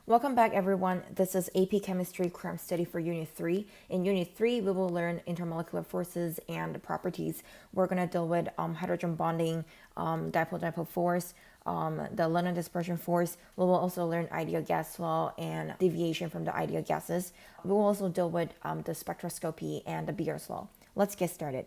Welcome back, everyone. This is AP Chemistry Cram study for Unit 3. In Unit 3, we will learn intermolecular forces and properties. We're going to deal with hydrogen bonding, dipole-dipole force, the London dispersion force. We will also learn ideal gas law and deviation from the ideal gases. We will also deal with the spectroscopy and the Beer's law. Let's get started.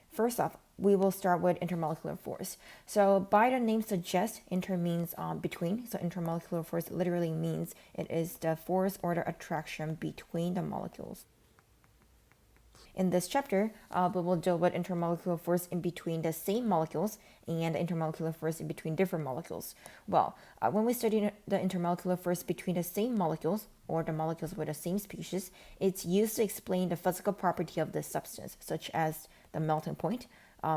First off, we will start with intermolecular force. So by the name suggests, inter means between. So intermolecular force literally means it is the force or the attraction between the molecules. In this chapter, we will deal with intermolecular force in between the same molecules and the intermolecular force in between different molecules. Well, when we study the intermolecular force between the same molecules, or the molecules with the same species, it's used to explain the physical property of this substance, such as the melting point,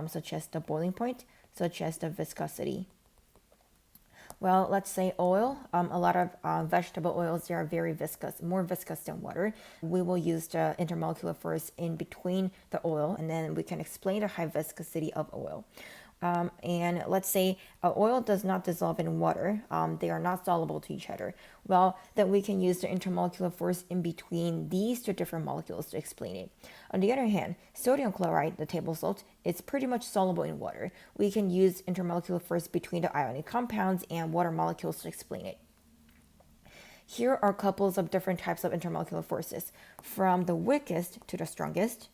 such as the boiling point, such as the viscosity. Well, let's say oil. A lot of vegetable oils, they are very viscous, more viscous than water. We will use the intermolecular force in between the oil, and then we can explain the high viscosity of oil. And let's say oil does not dissolve in water. They are not soluble to each other. Well, then we can use the intermolecular force in between these two different molecules to explain it. On the other hand, sodium chloride, the table salt, is pretty much soluble in water. We can use intermolecular force between the ionic compounds and water molecules to explain it. Here are couples of different types of intermolecular forces, from the weakest to the strongest.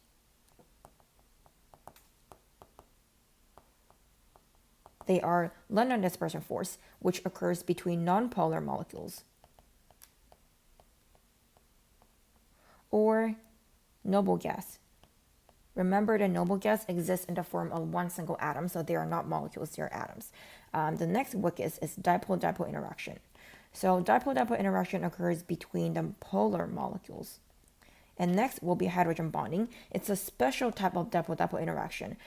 They are London dispersion force, which occurs between nonpolar molecules, or noble gas. Remember, the noble gas exists in the form of one single atom, so they are not molecules, they are atoms. The next weakest is dipole-dipole interaction. So dipole-dipole interaction occurs between the polar molecules. And next will be hydrogen bonding. It's a special type of dipole-dipole interaction.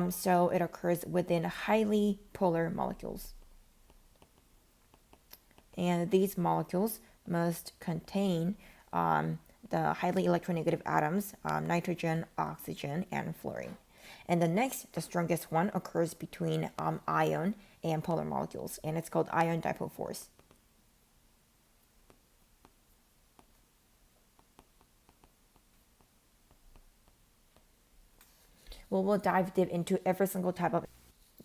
So it occurs within highly polar molecules. And these molecules must contain the highly electronegative atoms, nitrogen, oxygen, and fluorine. And the next, the strongest one, occurs between ion and polar molecules, and it's called Ion-Dipole Force. We'll dive deep into every single type of.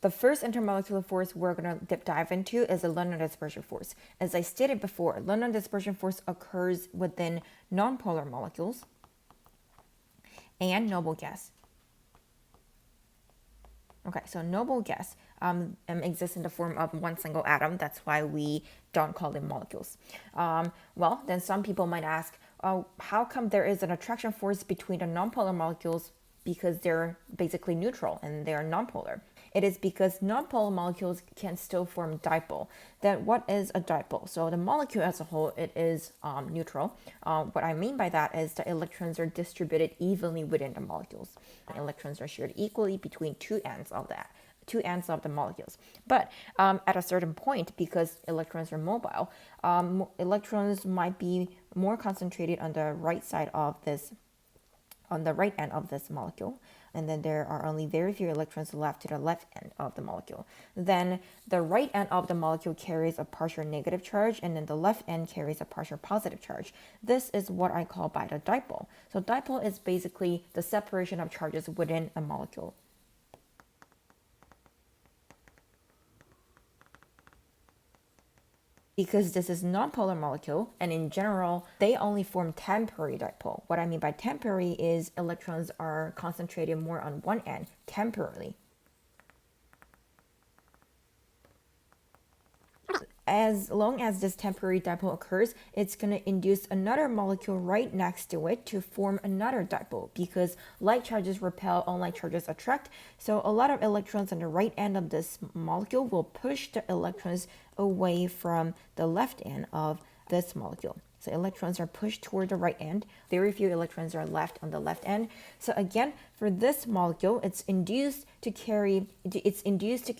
The first intermolecular force we're going to dive into is the London dispersion force. As I stated before, London dispersion force occurs within nonpolar molecules and noble gas. Okay, so noble gas exists in the form of one single atom. That's why we don't call them molecules. Well, then some people might ask, how come there is an attraction force between the nonpolar molecules? Because they're basically neutral and they are nonpolar. It is because nonpolar molecules can still form dipole. Then what is a dipole? So the molecule as a whole, it is neutral. What I mean by that is the electrons are distributed evenly within the molecules. Electrons are shared equally between two ends of the molecules. But at a certain point, because electrons are mobile, electrons might be more concentrated on the right side of this, on the right end of this molecule, and then there are only very few electrons left to the left end of the molecule. Then the right end of the molecule carries a partial negative charge, and then the left end carries a partial positive charge. This is what I call by the dipole. So dipole is basically the separation of charges within a molecule. Because this is nonpolar molecule, and in general, they only form temporary dipole. What I mean by temporary is electrons are concentrated more on one end temporarily. As long as this temporary dipole occurs, it's going to induce another molecule right next to it to form another dipole, because like charges repel, unlike charges attract. So a lot of electrons on the right end of this molecule will push the electrons away from the left end of this molecule. So electrons are pushed toward the right end. Very few electrons are left on the left end. So again, for this molecule, it's induced to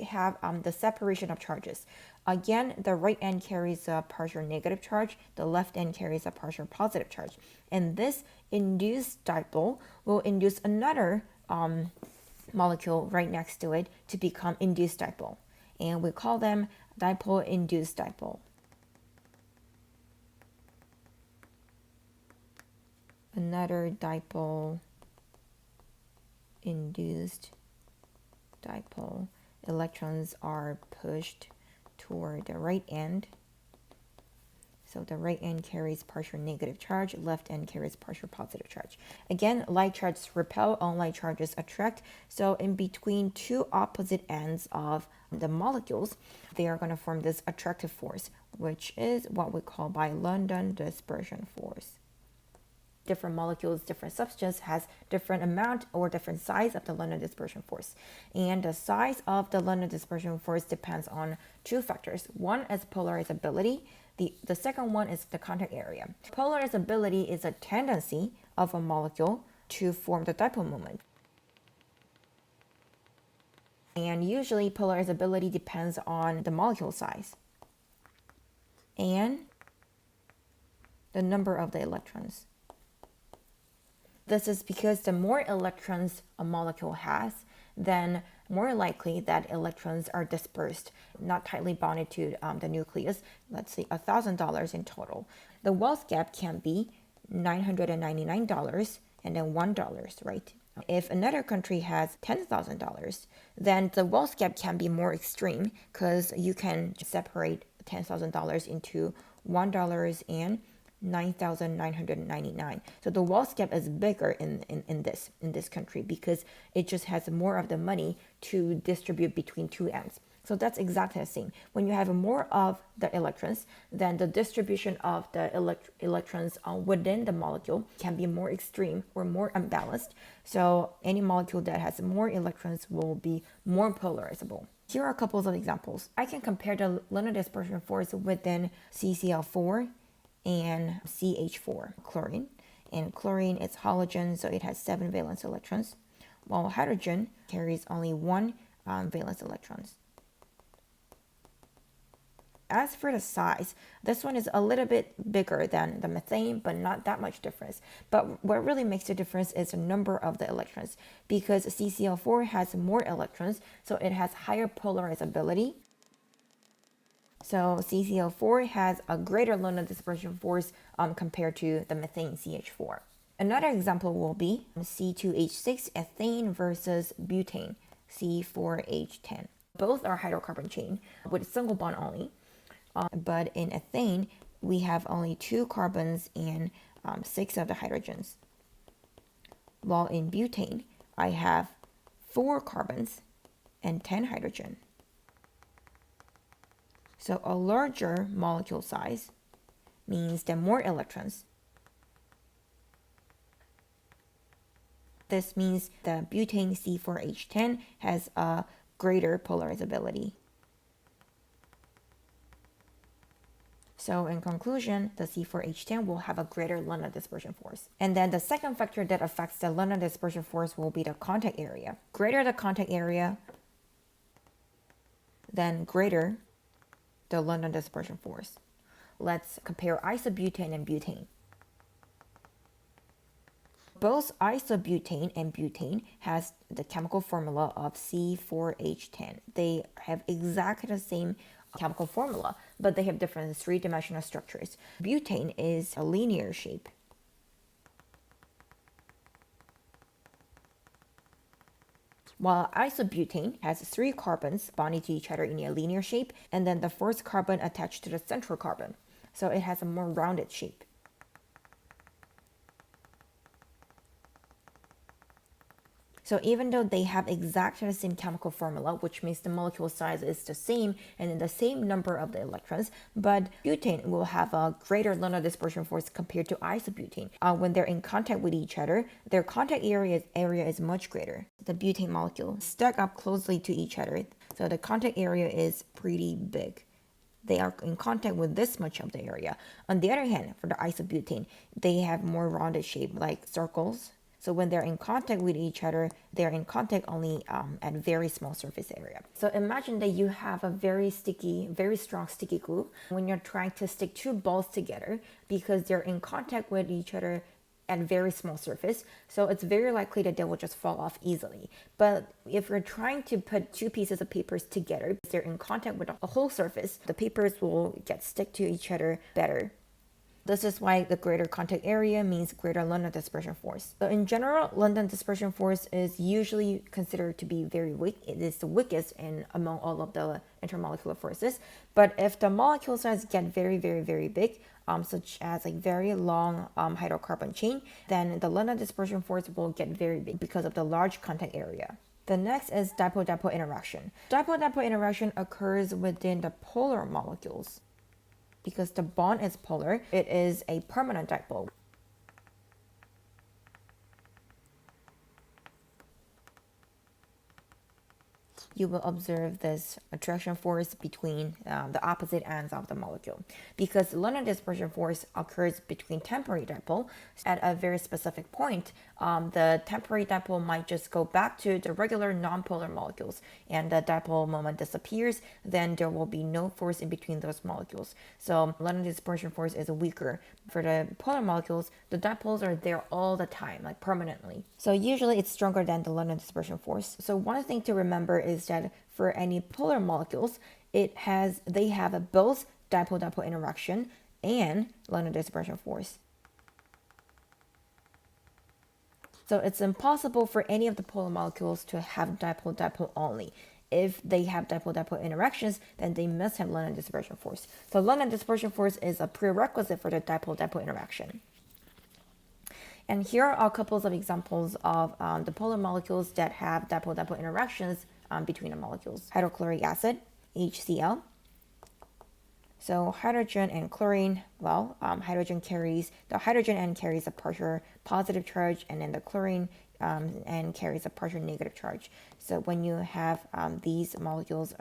have the separation of charges. Again, the right end carries a partial negative charge, the left end carries a partial positive charge. And this induced dipole will induce another molecule right next to it to become induced dipole. And we call them dipole-induced dipole. another dipole induced dipole. Electrons are pushed toward the right end. So the right end carries partial negative charge, left end carries partial positive charge. Again, like charges repel, unlike charges attract. So in between two opposite ends of the molecules, they are going to form this attractive force, which is what we call by London dispersion force. Different molecules, different substance has different amount or different size of the London dispersion force. And the size of the London dispersion force depends on two factors. One is polarizability. The second one is the contact area. Polarizability is a tendency of a molecule to form the dipole moment. And usually polarizability depends on the molecule size and the number of the electrons. This is because the more electrons a molecule has, then more likely that electrons are dispersed, not tightly bonded to the nucleus. Let's say $1,000 in total. The wealth gap can be $999 and then $1, right? If another country has $10,000, then the wealth gap can be more extreme because you can separate $10,000 into $1 and $9,999. So the wealth gap is bigger in this country because it just has more of the money to distribute between two ends. So that's exactly the same. When you have more of the electrons, then the distribution of the electrons within the molecule can be more extreme or more unbalanced. So any molecule that has more electrons will be more polarizable. Here are a couple of examples. I can compare the London dispersion force within CCl4 and CH4, chlorine. And chlorine is halogen, so it has 7 valence electrons, while hydrogen carries only 1 valence electrons. As for the size, this one is a little bit bigger than the methane, but not that much difference. But what really makes the difference is the number of the electrons, because CCl4 has more electrons, so it has higher polarizability. So CCl4 has a greater London dispersion force compared to the methane CH4. Another example will be C2H6 ethane versus butane C4H10. Both are hydrocarbon chain with single bond only. But in ethane, we have only 2 carbons and 6 of the hydrogens. While in butane, I have 4 carbons and 10 hydrogen. So a larger molecule size means that more electrons. This means that butane C4H10 has a greater polarizability. So in conclusion, the C4H10 will have a greater London dispersion force. And then the second factor that affects the London dispersion force will be the contact area. Greater the contact area, then greater the London dispersion force. Let's compare isobutane and butane. Both isobutane and butane has the chemical formula of C4H10. They have exactly the same chemical formula, but they have different three-dimensional structures. Butane is a linear shape. While isobutane has 3 carbons bonding to each other in a linear shape, and then the first carbon attached to the central carbon. So it has a more rounded shape. So even though they have exactly the same chemical formula, which means the molecule size is the same and the same number of the electrons, but butane will have a greater London dispersion force compared to isobutane. When they're in contact with each other, their contact area is much greater. The butane molecules stack up closely to each other, so the contact area is pretty big. They are in contact with this much of the area. On the other hand, for the isobutane, they have more rounded shape like circles. So when they're in contact with each other, they're in contact only at very small surface area. So imagine that you have a very strong sticky glue when you're trying to stick 2 balls together because they're in contact with each other at very small surface. So it's very likely that they will just fall off easily. But if you're trying to put 2 pieces of papers together, they're in contact with a whole surface, the papers will get stick to each other better. This is why the greater contact area means greater London dispersion force. So in general, London dispersion force is usually considered to be very weak. It is the weakest among all of the intermolecular forces. But if the molecule size get very, very, very big, such as a very long hydrocarbon chain, then the London dispersion force will get very big because of the large contact area. The next is dipole-dipole interaction. Dipole-dipole interaction occurs within the polar molecules. Because the bond is polar, it is a permanent dipole. You will observe this attraction force between the opposite ends of the molecule. Because London dispersion force occurs between temporary dipole, at a very specific point, the temporary dipole might just go back to the regular non-polar molecules, and the dipole moment disappears, then there will be no force in between those molecules. So London dispersion force is weaker. For the polar molecules, the dipoles are there all the time, like permanently. So usually it's stronger than the London dispersion force. So one thing to remember is that for any polar molecules, they have both dipole-dipole interaction and London dispersion force. So it's impossible for any of the polar molecules to have dipole-dipole only. If they have dipole-dipole interactions, then they must have London dispersion force. So London dispersion force is a prerequisite for the dipole-dipole interaction. And here are a couple of examples of the polar molecules that have dipole-dipole interactions between the molecules. Hydrochloric acid, HCl. So hydrogen and chlorine, the hydrogen end carries a partial positive charge, and then the chlorine end carries a partial negative charge. So when you have these molecules,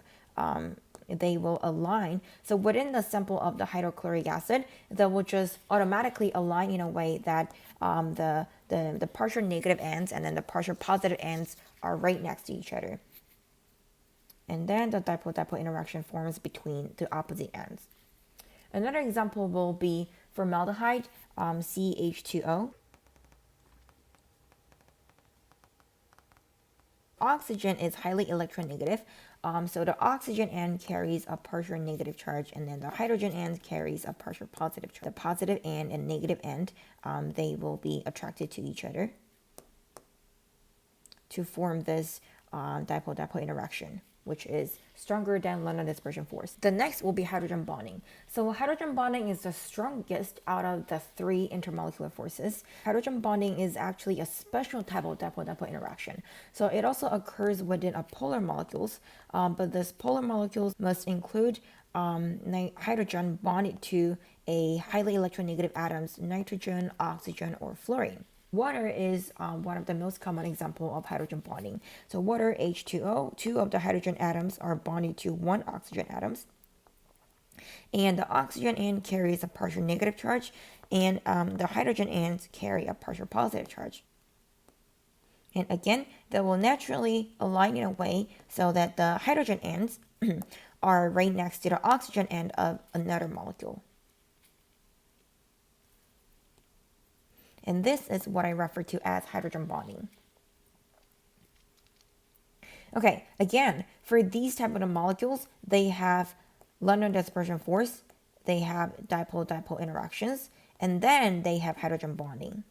they will align. So within the sample of the hydrochloric acid, they will just automatically align in a way that the partial negative ends and then the partial positive ends are right next to each other. And then the dipole-dipole interaction forms between the opposite ends. Another example will be formaldehyde, CH2O. Oxygen is highly electronegative, so the oxygen end carries a partial negative charge, and then the hydrogen end carries a partial positive charge. The positive end and negative end, they will be attracted to each other to form this dipole-dipole interaction, which is stronger than London dispersion force. The next will be hydrogen bonding. So hydrogen bonding is the strongest out of the three intermolecular forces. Hydrogen bonding is actually a special type of dipole-dipole interaction. So it also occurs within a polar molecules, but this polar molecules must include hydrogen bonded to a highly electronegative atoms, nitrogen, oxygen, or fluorine. Water is one of the most common example of hydrogen bonding. So water, H2O, two of the hydrogen atoms are bonded to one oxygen atoms. And the oxygen end carries a partial negative charge, and the hydrogen ends carry a partial positive charge. And again, they will naturally align in a way so that the hydrogen ends are right next to the oxygen end of another molecule. And this is what I refer to as hydrogen bonding. Okay, again, for these type of molecules, they have London dispersion force, they have dipole-dipole interactions, and then they have hydrogen bonding.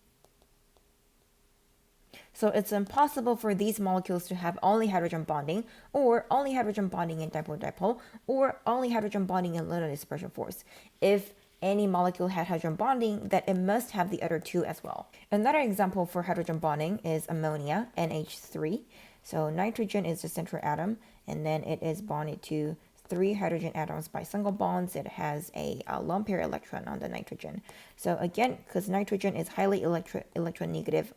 So it's impossible for these molecules to have only hydrogen bonding, or only hydrogen bonding in dipole-dipole, or only hydrogen bonding in London dispersion force. If any molecule had hydrogen bonding, that it must have the other two as well. Another example for hydrogen bonding is ammonia, NH3. So nitrogen is the central atom, and then it is bonded to 3 hydrogen atoms by single bonds. It has a lone pair electron on the nitrogen. So again, because nitrogen is highly electronegative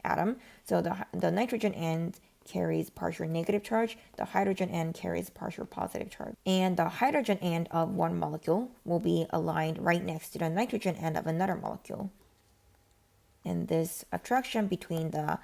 atom, so the nitrogen end carries partial negative charge, the hydrogen end carries partial positive charge. And the hydrogen end of one molecule will be aligned right next to the nitrogen end of another molecule. And this attraction between the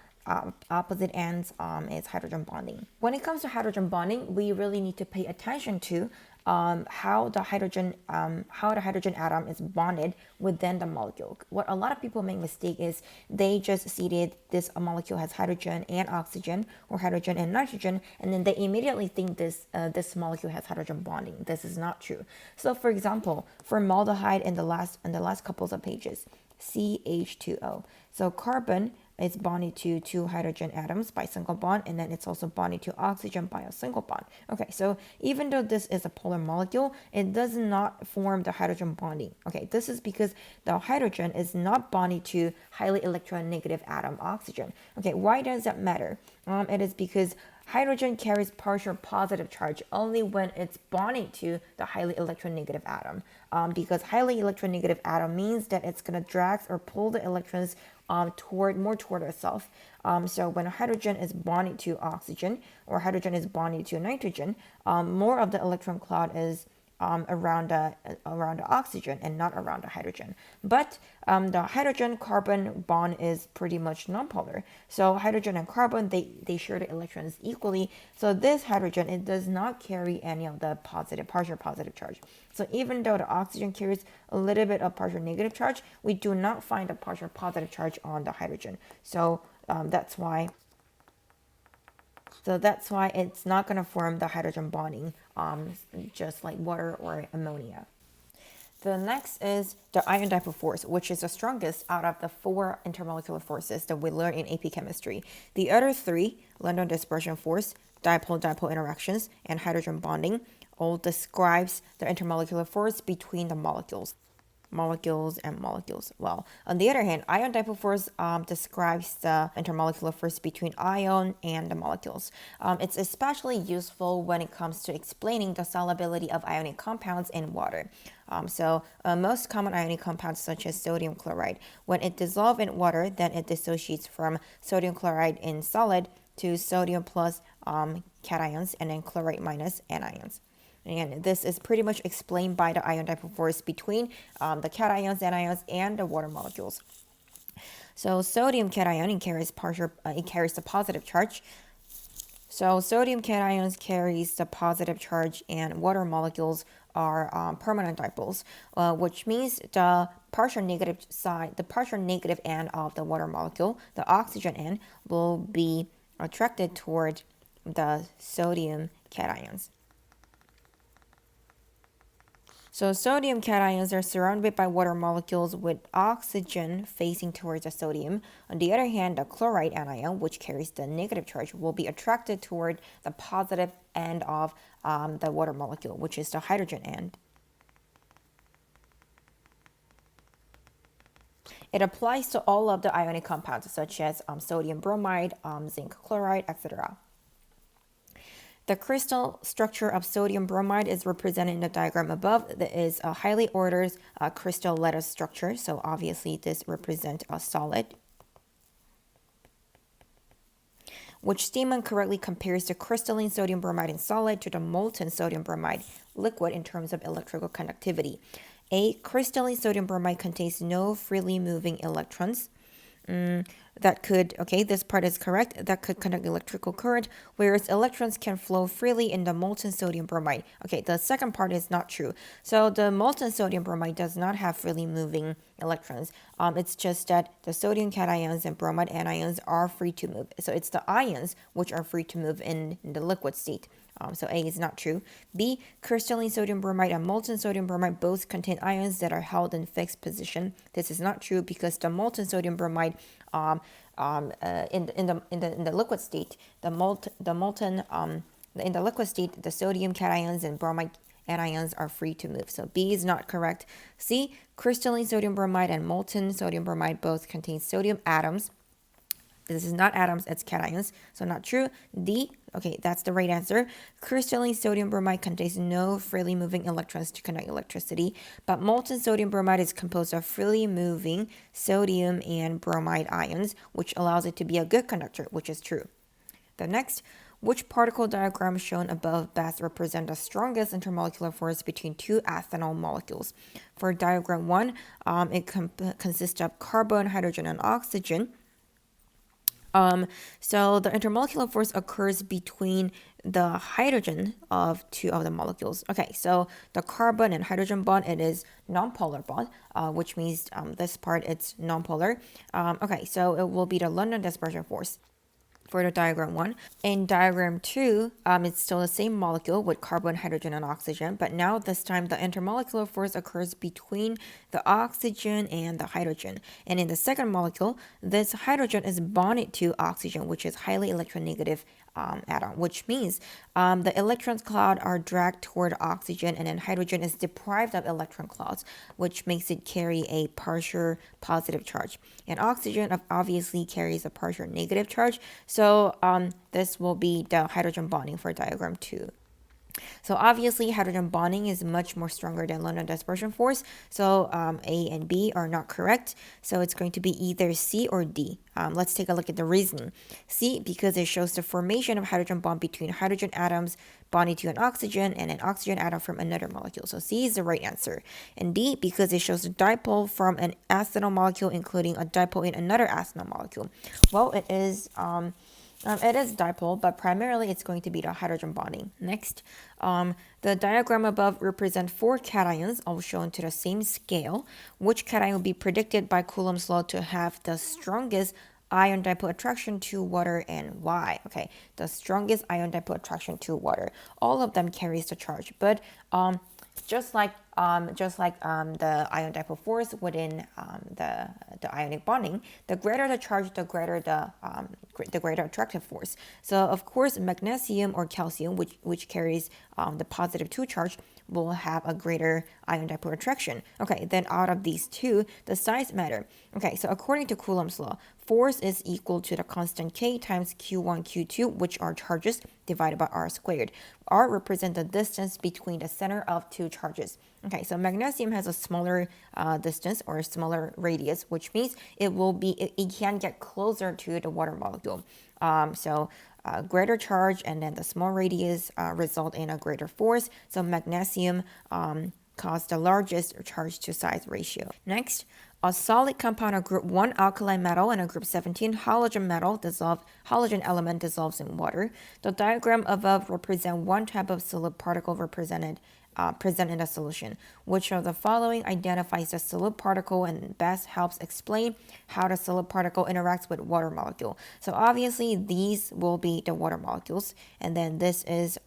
opposite ends is hydrogen bonding. When it comes to hydrogen bonding, we really need to pay attention to how the hydrogen atom is bonded within the molecule. What a lot of people make mistake is they just see that this molecule has hydrogen and oxygen, or hydrogen and nitrogen, and then they immediately think this molecule has hydrogen bonding. This is not true. So for example, formaldehyde in the last couple of pages, CH2O. So carbon is bonded to two hydrogen atoms by single bond, and then it's also bonded to oxygen by a single bond. Okay, so even though this is a polar molecule, it does not form the hydrogen bonding. Okay, this is because the hydrogen is not bonded to highly electronegative atom oxygen. Okay, why does that matter? It is because hydrogen carries partial positive charge only when it's bonding to the highly electronegative atom. Because highly electronegative atom means that it's going to drag or pull the electrons toward itself. So when hydrogen is bonding to oxygen, or hydrogen is bonding to nitrogen, more of the electron cloud is around the oxygen and not around the hydrogen. But the hydrogen-carbon bond is pretty much nonpolar. So hydrogen and carbon, they share the electrons equally. So this hydrogen, it does not carry any of the partial positive charge. So even though the oxygen carries a little bit of partial negative charge, we do not find a partial positive charge on the hydrogen. So that's why it's not going to form the hydrogen bonding, just like water or ammonia. The next is the Ion-Dipole Force, which is the strongest out of the 4 intermolecular forces that we learn in AP Chemistry. The other 3, London Dispersion Force, Dipole-Dipole Interactions, and hydrogen bonding, all describes the intermolecular force between the molecules. Well, on the other hand, Ion-Dipole Force describes the intermolecular force between ion and the molecules. It's especially useful when it comes to explaining the solubility of ionic compounds in water. Most common ionic compounds, such as sodium chloride, when it dissolves in water, then it dissociates from sodium chloride in solid to sodium plus cations, and then chloride minus anions. And this is pretty much explained by the ion-dipole force between the cations, anions, and the water molecules. So sodium cation carries the positive charge. So sodium cations carries the positive charge, and water molecules are permanent dipoles, which means the partial negative end of the water molecule, the oxygen end, will be attracted toward the sodium cations. So sodium cations are surrounded by water molecules with oxygen facing towards the sodium. On the other hand, the chloride anion, which carries the negative charge, will be attracted toward the positive end of the water molecule, which is the hydrogen end. It applies to all of the ionic compounds, such as sodium bromide, zinc chloride, etc. The crystal structure of sodium bromide is represented in the diagram above. There is a highly ordered crystal lattice structure, so obviously this represents a solid, which statement correctly compares the crystalline sodium bromide in solid to the molten sodium bromide liquid in terms of electrical conductivity. A crystalline sodium bromide contains no freely moving electrons. This part is correct, that could conduct electrical current, whereas electrons can flow freely in the molten sodium bromide. Okay, the second part is not true. So the molten sodium bromide does not have freely moving electrons. It's just that the sodium cations and bromide anions are free to move. So it's the ions which are free to move in the liquid state. So A is not true. B, crystalline sodium bromide and molten sodium bromide both contain ions that are held in fixed position. This is not true because the molten sodium bromide in the liquid state, in the liquid state, the sodium cations and bromide anions are free to move. So B is not correct. C, crystalline sodium bromide and molten sodium bromide both contain sodium atoms. This is not atoms, it's cations, so not true. D, okay, that's the right answer. Crystalline sodium bromide contains no freely moving electrons to conduct electricity, but molten sodium bromide is composed of freely moving sodium and bromide ions, which allows it to be a good conductor, which is true. The next, which particle diagram shown above best represent the strongest intermolecular force between two ethanol molecules? For diagram 1, it consists of carbon, hydrogen, and oxygen. So the intermolecular force occurs between the hydrogen of two of the molecules. Okay, so the carbon and hydrogen bond, it is nonpolar bond, which means this part it's nonpolar. Okay, so it will be the London dispersion force for the diagram 1. In diagram 2, it's still the same molecule with carbon, hydrogen, and oxygen, but now this time the intermolecular force occurs between the oxygen and the hydrogen. And in the second molecule, this hydrogen is bonded to oxygen, which is highly electronegative atom, which means the electron cloud are dragged toward oxygen, and then hydrogen is deprived of electron clouds, which makes it carry a partial positive charge. And oxygen obviously carries a partial negative charge, so this will be the hydrogen bonding for diagram 2. So obviously hydrogen bonding is much more stronger than London dispersion force. So A and B are not correct. So it's going to be either C or D. Let's take a look at the reasoning. C, because it shows the formation of hydrogen bond between hydrogen atoms bonding to an oxygen and an oxygen atom from another molecule. So C is the right answer. And D, because it shows a dipole from an acetal molecule including a dipole in another acetal molecule. Well, it is dipole, but primarily it's going to be the hydrogen bonding. Next, the diagram above represents 4 cations, all shown to the same scale. Which cation will be predicted by Coulomb's law to have the strongest ion-dipole attraction to water, and why? Okay, the strongest ion-dipole attraction to water. All of them carries the charge, but just like the ion-dipole force within the ionic bonding, the greater the charge, the greater the greater attractive force. So of course, magnesium or calcium, which carries the positive 2 charge, will have a greater ion-dipole attraction. Okay, then out of these two, the size matter. Okay, so according to Coulomb's law, force is equal to the constant K times Q1, Q2, which are charges, divided by R squared. R represents the distance between the center of 2 charges. Okay, so magnesium has a smaller distance or a smaller radius, which means it can get closer to the water molecule. Greater charge and then the small radius result in a greater force. So magnesium cause the largest charge to size ratio. Next, a solid compound, a group 1 alkali metal and a group 17 halogen element dissolves in water. The diagram above represents one type of solid particle present in a solution. Which of the following identifies the solid particle and best helps explain how the solid particle interacts with water molecule? So obviously these will be the water molecules, and then this is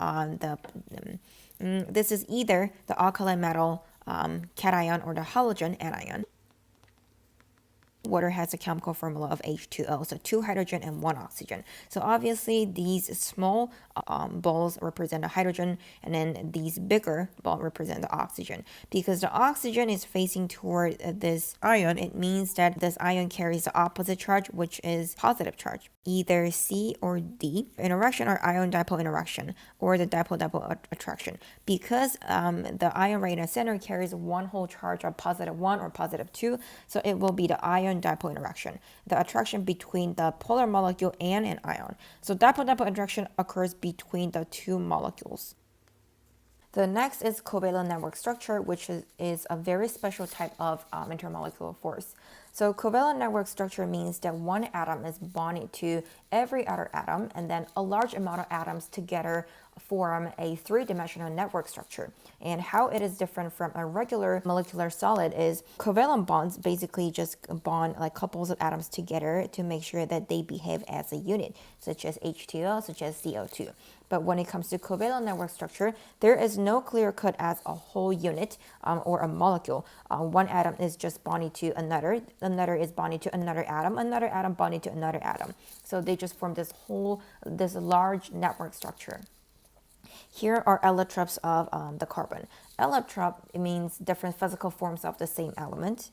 this is either the alkali metal cation or the halogen anion. Water has a chemical formula of H2O, so 2 hydrogen and 1 oxygen. So obviously these small balls represent the hydrogen, and then these bigger balls represent the oxygen. Because the oxygen is facing toward this ion, it means that this ion carries the opposite charge, which is positive charge. Either C or D interaction or ion-dipole interaction, or the dipole-dipole attraction. Because the ion right in the center carries one whole charge of positive 1 or positive 2, so it will be the ion-dipole interaction, the attraction between the polar molecule and an ion. So dipole-dipole interaction occurs between the 2 molecules. The next is covalent network structure, which is a very special type of intermolecular force. So covalent network structure means that one atom is bonded to every other atom, and then a large amount of atoms together form a 3-dimensional network structure. And how it is different from a regular molecular solid is covalent bonds basically just bond like couples of atoms together to make sure that they behave as a unit, such as H2O, such as CO2. But when it comes to covalent network structure, there is no clear cut as a whole unit or a molecule. One atom is just bonded to another is bonded to another atom bonded to another atom. So they just form this large network structure. Here are allotropes of the carbon. Allotrope means different physical forms of the same element.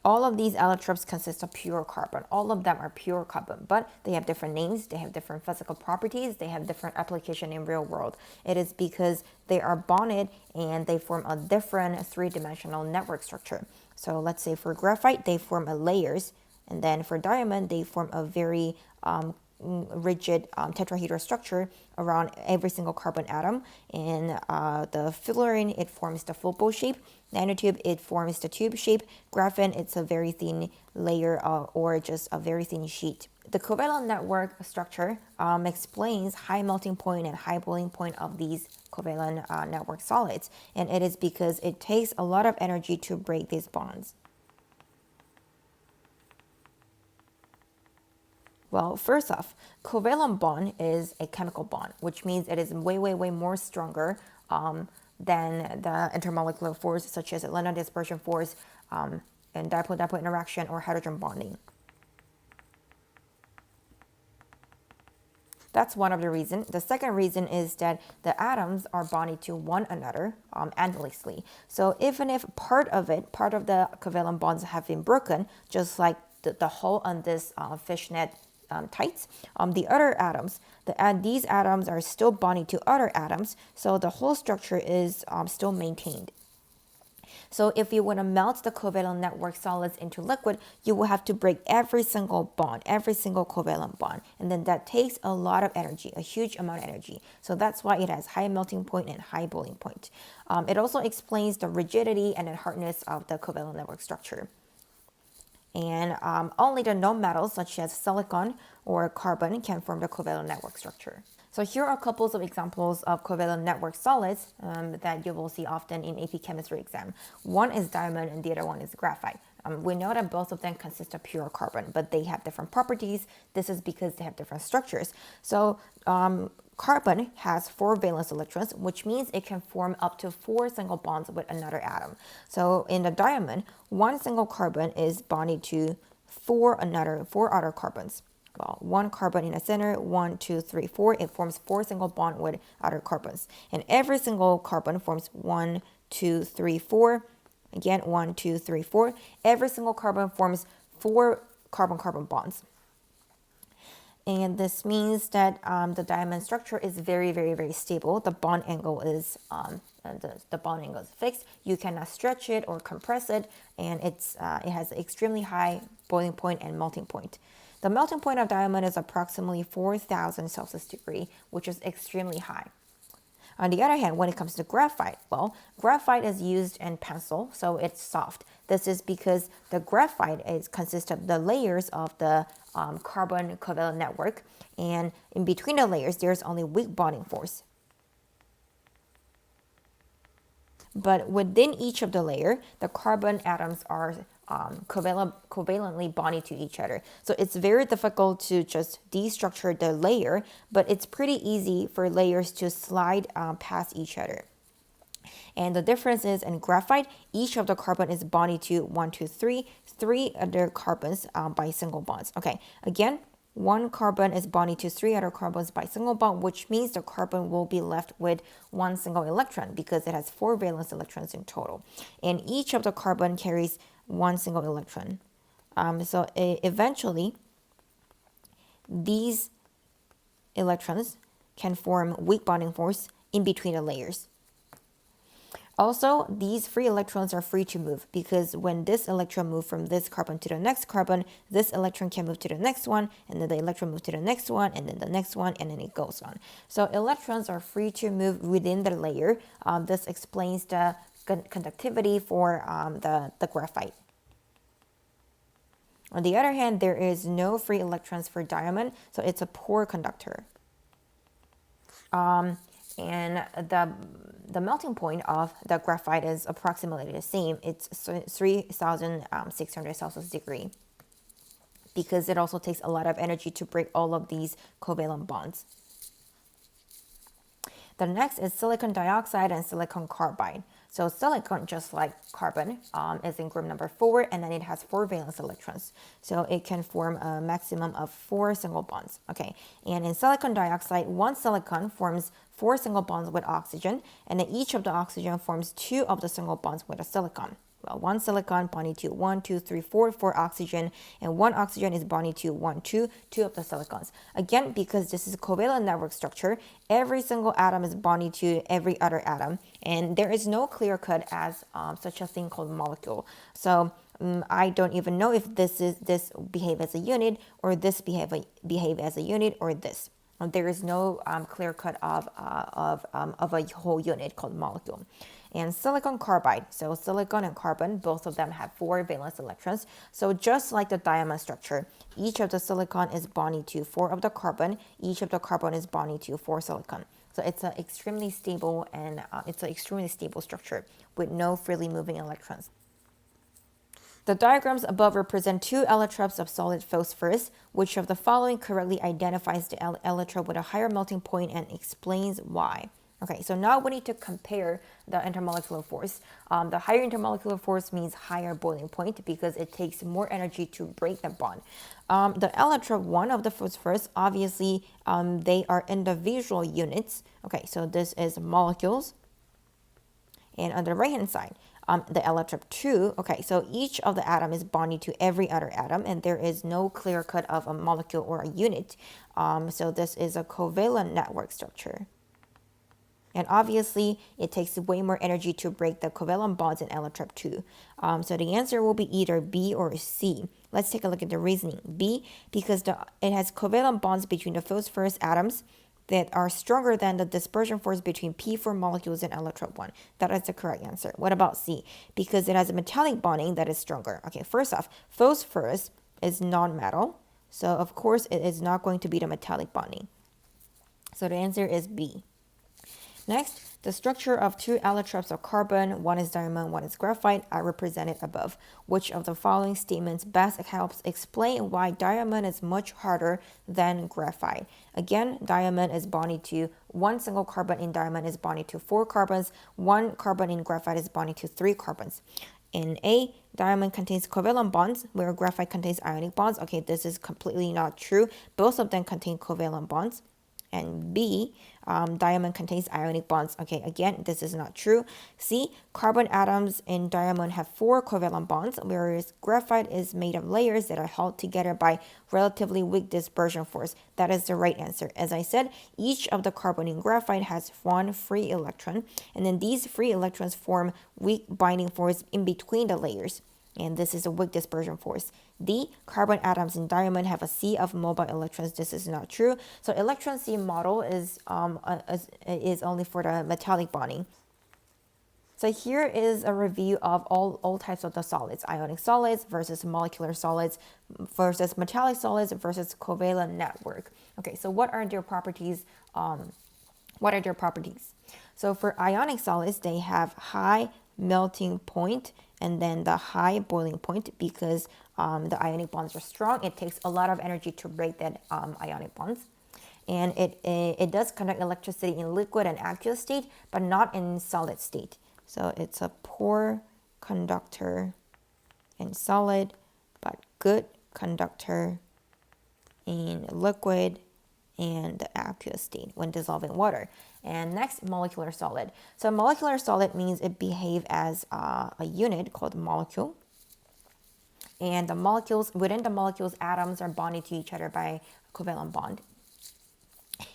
All of these allotropes consist of pure carbon. All of them are pure carbon, but they have different names, they have different physical properties, they have different application in real world. It is because they are bonded and they form a different 3-dimensional network structure. So let's say for graphite, they form layers, and then for diamond, they form a very rigid tetrahedral structure around every single carbon atom. In the fluorine, it forms the football shape. Nanotube, it forms the tube shape. Graphene, it's a very thin layer or just a very thin sheet. The covalent network structure explains high melting point and high boiling point of these covalent network solids, and it is because it takes a lot of energy to break these bonds. Well, first off, covalent bond is a chemical bond, which means it is way, way, way more stronger than the intermolecular force, such as Atlanta Dispersion Force and Dipole-Dipole Interaction or hydrogen bonding. That's one of the reasons. The second reason is that the atoms are bonded to one another endlessly. So even if part of the covalent bonds have been broken, just like the hole on this fishnet tights, the other atoms, these atoms are still bonded to other atoms, so the whole structure is still maintained. So if you want to melt the covalent network solids into liquid, you will have to break every single bond, every single covalent bond. And then that takes a lot of energy, a huge amount of energy. So that's why it has high melting point and high boiling point. It also explains the rigidity and the hardness of the covalent network structure. And only the known metals such as silicon or carbon can form the covalent network structure. So here are a couple of examples of covalent network solids that you will see often in AP chemistry exam. One is diamond and the other one is graphite. We know that both of them consist of pure carbon, but they have different properties. This is because they have different structures. So carbon has 4 valence electrons, which means it can form up to 4 single bonds with another atom. So in the diamond, one single carbon is bonded to 4 other carbons. Well, 1 carbon in the center, 1, 2, 3, 4. It forms 4 single bond with other carbons. And every single carbon forms 1, 2, 3, 4. Again, 1, 2, 3, 4. Every single carbon forms 4 carbon-carbon bonds. And this means that the diamond structure is very, very, very stable. The bond angle is fixed. You cannot stretch it or compress it, and it has extremely high boiling point and melting point. The melting point of diamond is approximately 4,000 Celsius degree, which is extremely high. On the other hand, when it comes to graphite, well, graphite is used in pencil, so it's soft. This is because the graphite consists of the layers of the carbon covalent network, and in between the layers, there's only weak bonding force. But within each of the layer, the carbon atoms are covalently bonded to each other. So it's very difficult to just destructure the layer, but it's pretty easy for layers to slide past each other. And the difference is in graphite, each of the carbon is bonded to 3 other carbons by single bonds. Okay, again, 1 carbon is bonded to 3 other carbons by single bond, which means the carbon will be left with 1 single electron because it has 4 valence electrons in total. And each of the carbon carries 1 single electron. So eventually, these electrons can form weak bonding force in between the layers. Also, these free electrons are free to move because when this electron moves from this carbon to the next carbon, this electron can move to the next one, and then the electron moves to the next one, and then the next one, and then it goes on. So electrons are free to move within the layer. This explains the conductivity for the graphite. On the other hand, there is no free electrons for diamond, so it's a poor conductor. And the melting point of the graphite is approximately the same. It's 3,600 Celsius degree because it also takes a lot of energy to break all of these covalent bonds. The next is silicon dioxide and silicon carbide. So silicon, just like carbon, is in group number 4, and then it has 4 valence electrons. So it can form a maximum of 4 single bonds. Okay, and in silicon dioxide, 1 silicon forms 4 single bonds with oxygen, and then each of the oxygen forms 2 of the single bonds with a silicon. Well, 1 silicon bonded to 1, 2, 3, 4 oxygen, and 1 oxygen is bonded to 1, 2 of the silicons. Again, because this is a covalent network structure, every single atom is bonded to every other atom, and there is no clear cut as such a thing called molecule. So I don't even know if this behave as a unit, or this behave as a unit, or this. There is no clear cut of a whole unit called molecule. And silicon carbide, so silicon and carbon, both of them have 4 valence electrons. So just like the diamond structure, each of the silicon is bonding to 4 of the carbon, each of the carbon is bonding to 4 silicon. So it's an extremely stable structure with no freely moving electrons. The diagrams above represent 2 allotropes of solid phosphorus. Which of the following correctly identifies the allotrope with a higher melting point and explains why? Okay, so now we need to compare the intermolecular force. The higher intermolecular force means higher boiling point because it takes more energy to break the bond. The allotrope 1 of the phosphorus, obviously, they are individual units. Okay, so this is molecules. And on the right-hand side, the allotrope 2, okay, so each of the atom is bonding to every other atom, and there is no clear cut of a molecule or a unit. So this is a covalent network structure. And obviously, it takes way more energy to break the covalent bonds in allotrope 2. So the answer will be either B or C. Let's take a look at the reasoning. B, because it has covalent bonds between the phosphorus atoms that are stronger than the dispersion force between P4 molecules in allotrope 1. That is the correct answer. What about C? Because it has a metallic bonding that is stronger. Okay, first off, phosphorus is non-metal. So, of course, it is not going to be the metallic bonding. So the answer is B. Next, the structure of 2 allotropes of carbon, one is diamond, one is graphite, are represented above. Which of the following statements best helps explain why diamond is much harder than graphite? Again, diamond is bonded to 1 single carbon in diamond is bonded to 4 carbons, 1 carbon in graphite is bonded to 3 carbons. In A, diamond contains covalent bonds, where graphite contains ionic bonds. Okay, this is completely not true. Both of them contain covalent bonds. And B, diamond contains ionic bonds. Okay, again, this is not true. C, carbon atoms in diamond have 4 covalent bonds, whereas graphite is made of layers that are held together by relatively weak dispersion force. That is the right answer. As I said, each of the carbon in graphite has 1 free electron, and then these free electrons form weak binding force in between the layers. And this is a weak dispersion force. D, carbon atoms in diamond have a sea of mobile electrons. This is not true. So electron sea model is only for the metallic bonding. So here is a review of all types of the solids: ionic solids versus molecular solids versus metallic solids versus covalent network. Okay, so what are their properties? So for ionic solids, they have high melting point and then the high boiling point because the ionic bonds are strong. It takes a lot of energy to break that ionic bonds. And it does conduct electricity in liquid and aqueous state, but not in solid state. So it's a poor conductor in solid, but good conductor in liquid and the aqueous state when dissolving water. And next, molecular solid. So molecular solid means it behaves as a unit called molecule. And the molecules, within the molecules, atoms are bonded to each other by a covalent bond.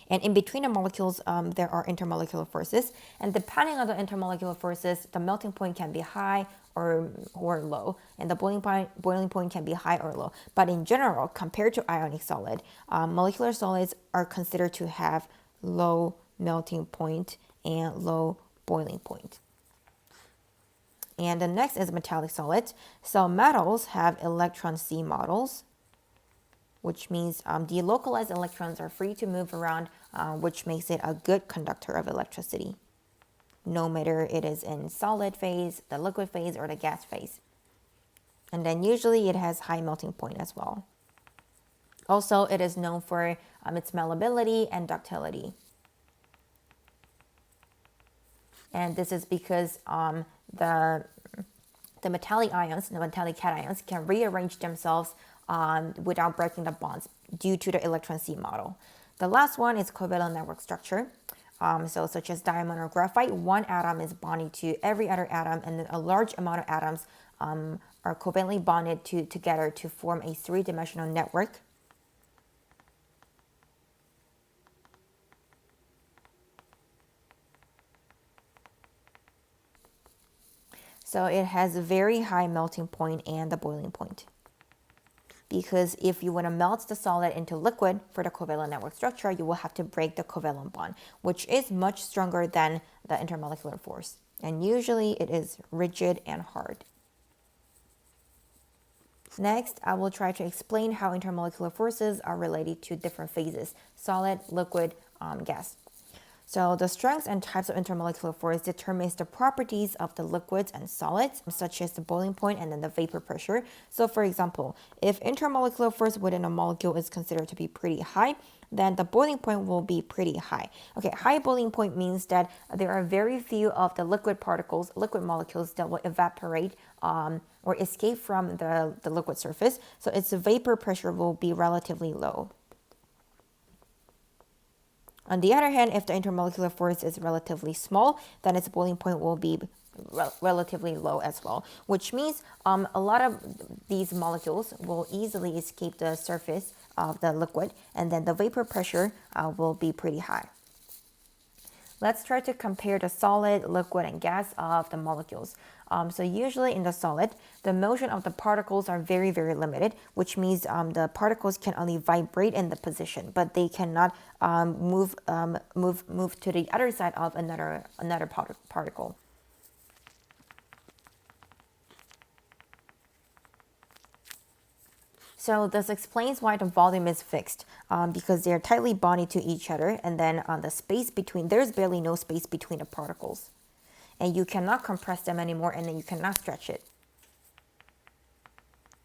And in between the molecules, there are intermolecular forces. And depending on the intermolecular forces, the melting point can be high or low. And the boiling point can be high or low. But in general, compared to ionic solid, molecular solids are considered to have low melting point and low boiling point. And the next is metallic solids. So metals have electron sea models, which means delocalized electrons are free to move around, which makes it a good conductor of electricity, no matter it is in solid phase, the liquid phase, or the gas phase. And then usually it has high melting point as well. Also, it is known for its malleability and ductility. And this is because the metallic ions, the metallic cations, can rearrange themselves without breaking the bonds due to the electron sea model. The last one is covalent network structure. So such as diamond or graphite, one atom is bonded to every other atom, and then a large amount of atoms are covalently bonded together to form a three-dimensional network. So it has a very high melting point and the boiling point. Because if you want to melt the solid into liquid for the covalent network structure, you will have to break the covalent bond, which is much stronger than the intermolecular force. And usually it is rigid and hard. Next, I will try to explain how intermolecular forces are related to different phases: solid, liquid, gas. So the strengths and types of intermolecular force determines the properties of the liquids and solids, such as the boiling point and then the vapor pressure. So for example, if intermolecular force within a molecule is considered to be pretty high, then the boiling point will be pretty high. Okay, high boiling point means that there are very few of the liquid particles, liquid molecules that will evaporate or escape from the liquid surface. So its vapor pressure will be relatively low. On the other hand, if the intermolecular force is relatively small, then its boiling point will be relatively low as well, which means a lot of these molecules will easily escape the surface of the liquid, and then the vapor pressure will be pretty high. Let's try to compare the solid, liquid, and gas of the molecules. So usually in the solid, the motion of the particles are very, very limited, which means the particles can only vibrate in the position, but they cannot move to the other side of another particle. So this explains why the volume is fixed, because they're tightly bonded to each other, and then the space between, there's barely no space between the particles. And you cannot compress them anymore, and then you cannot stretch it.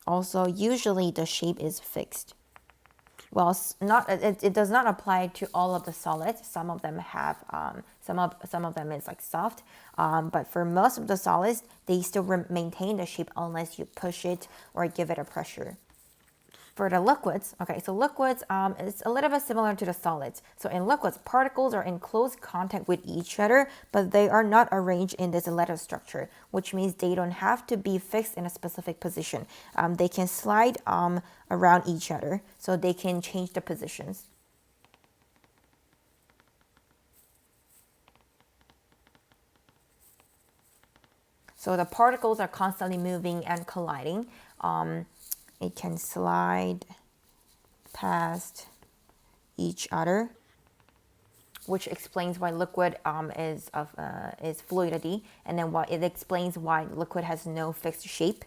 Also, usually the shape is fixed. Well, it does not apply to all of the solids. Some of them have, some of them is like soft, but for most of the solids, they still maintain the shape unless you push it or give it a pressure. For the liquids, okay, so liquids is a little bit similar to the solids. So in liquids, particles are in close contact with each other, but they are not arranged in this lattice structure, which means they don't have to be fixed in a specific position. They can slide around each other, so they can change the positions. So the particles are constantly moving and colliding. It can slide past each other, which explains why liquid is fluidity, and then it explains why liquid has no fixed shape.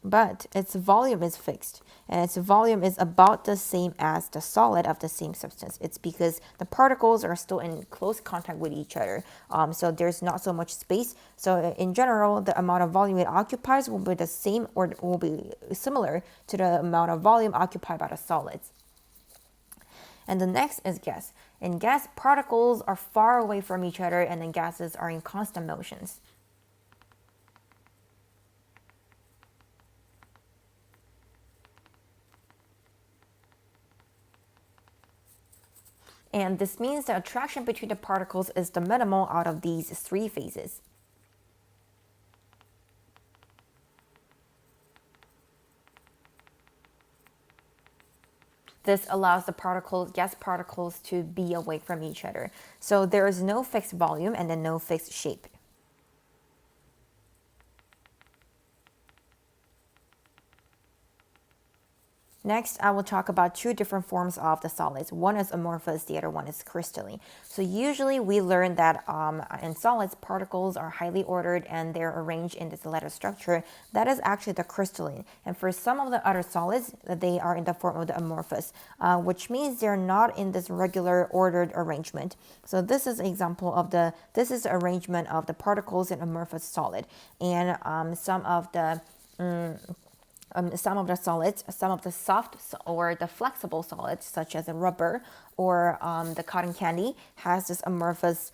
But its volume is fixed, and its volume is about the same as the solid of the same substance. It's because the particles are still in close contact with each other, so there's not so much space. So in general, the amount of volume it occupies will be the same or will be similar to the amount of volume occupied by the solids. And the next is gas. In gas, particles are far away from each other, and then gases are in constant motions. And this means the attraction between the particles is the minimal out of these three phases. This allows the gas particles to be away from each other. So there is no fixed volume and then no fixed shape. Next, I will talk about two different forms of the solids. One is amorphous, the other one is crystalline. So usually we learn that in solids, particles are highly ordered and they're arranged in this lattice structure. That is actually the crystalline. And for some of the other solids, they are in the form of the amorphous, which means they're not in this regular ordered arrangement. So this is an example of this is the arrangement of the particles in amorphous solid. And some of the solids, some of the soft or the flexible solids, such as the rubber or the cotton candy, has this amorphous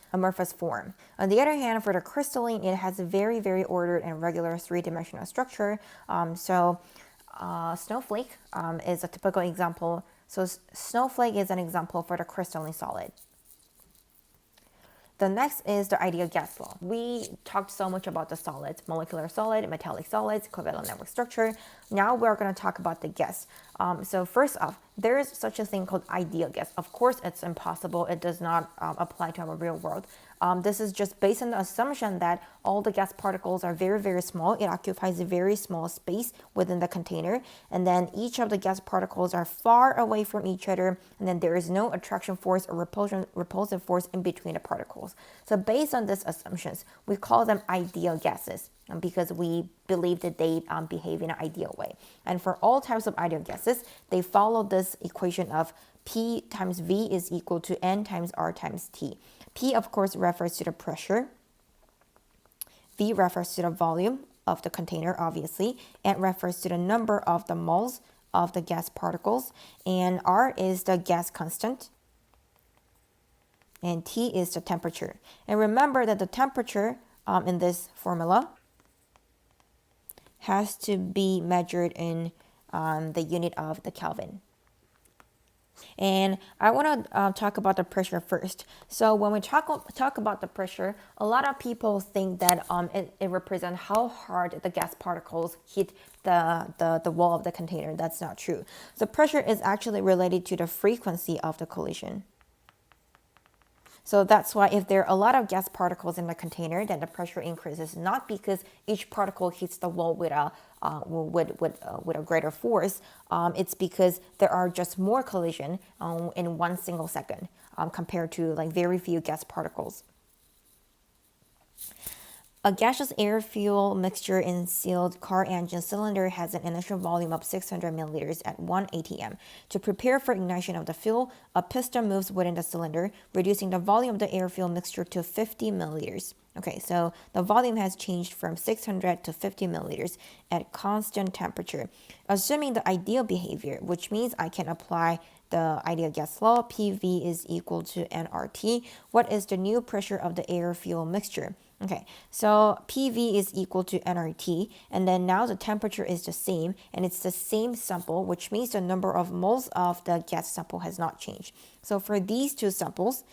form. On the other hand, for the crystalline, it has a very, very ordered and regular three-dimensional structure. Snowflake is a typical example. So snowflake is an example for the crystalline solid. The next is the ideal gas law. We talked so much about the solids, molecular solid, metallic solids, covalent network structure. Now we're going to talk about the gas. So first off, there is such a thing called ideal gas. Of course, it's impossible. It does not apply to our real world. This is just based on the assumption that all the gas particles are very, very small. It occupies a very small space within the container. And then each of the gas particles are far away from each other. And then there is no attraction force or repulsive force in between the particles. So based on these assumptions, we call them ideal gases because we believe that they behave in an ideal way. And for all types of ideal gases, they follow this equation of P times V is equal to N times R times T. P, of course, refers to the pressure. V refers to the volume of the container, obviously. N refers to the number of the moles of the gas particles. And R is the gas constant. And T is the temperature. And remember that the temperature in this formula has to be measured in the unit of the Kelvin. And I want to talk about the pressure first. So when we talk about the pressure, a lot of people think that it represents how hard the gas particles hit the wall of the container. That's not true. So pressure is actually related to the frequency of the collision. So that's why if there are a lot of gas particles in the container, then the pressure increases, not because each particle hits the wall with a greater force. It's because there are just more collision in 1 single second compared to like very few gas particles. A gaseous air-fuel mixture in sealed car engine cylinder has an initial volume of 600 milliliters at 1 atm. To prepare for ignition of the fuel, a piston moves within the cylinder, reducing the volume of the air-fuel mixture to 50 milliliters. Okay, so the volume has changed from 600 to 50 milliliters at constant temperature. Assuming the ideal behavior, which means I can apply the ideal gas law, PV is equal to nRT. What is the new pressure of the air-fuel mixture? Okay, so PV is equal to nRT, and then now the temperature is the same, and it's the same sample, which means the number of moles of the gas sample has not changed. So for these two samples,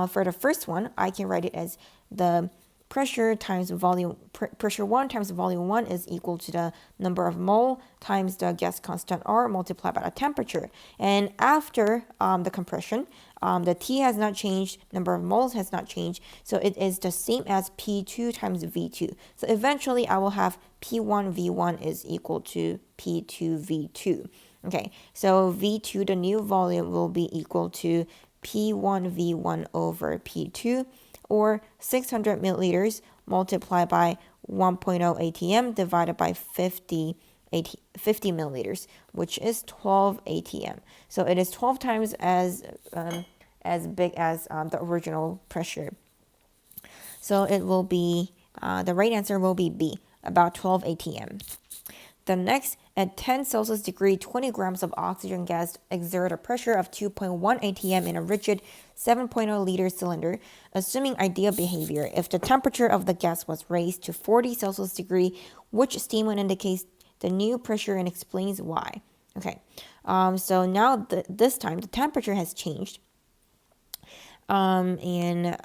for the first one, I can write it as the pressure times volume, pressure 1 times volume 1 is equal to the number of mole times the gas constant R multiplied by the temperature. And after the compression, the T has not changed, number of moles has not changed, so it is the same as P2 times V2. So eventually I will have P1 V1 is equal to P2 V2. Okay, so V2, the new volume, will be equal to P1 V1 over P2, or 600 milliliters multiplied by 1.0 atm divided by 50 milliliters, which is 12 atm. So it is 12 times as big as the original pressure. So it will be, the right answer will be B, about 12 atm. The next, at 10 Celsius degree, 20 grams of oxygen gas exert a pressure of 2.1 atm in a rigid 7.0 liter cylinder, assuming ideal behavior. If the temperature of the gas was raised to 40 Celsius degree, which statement indicates the new pressure and explains why? Okay, so now this time the temperature has changed, and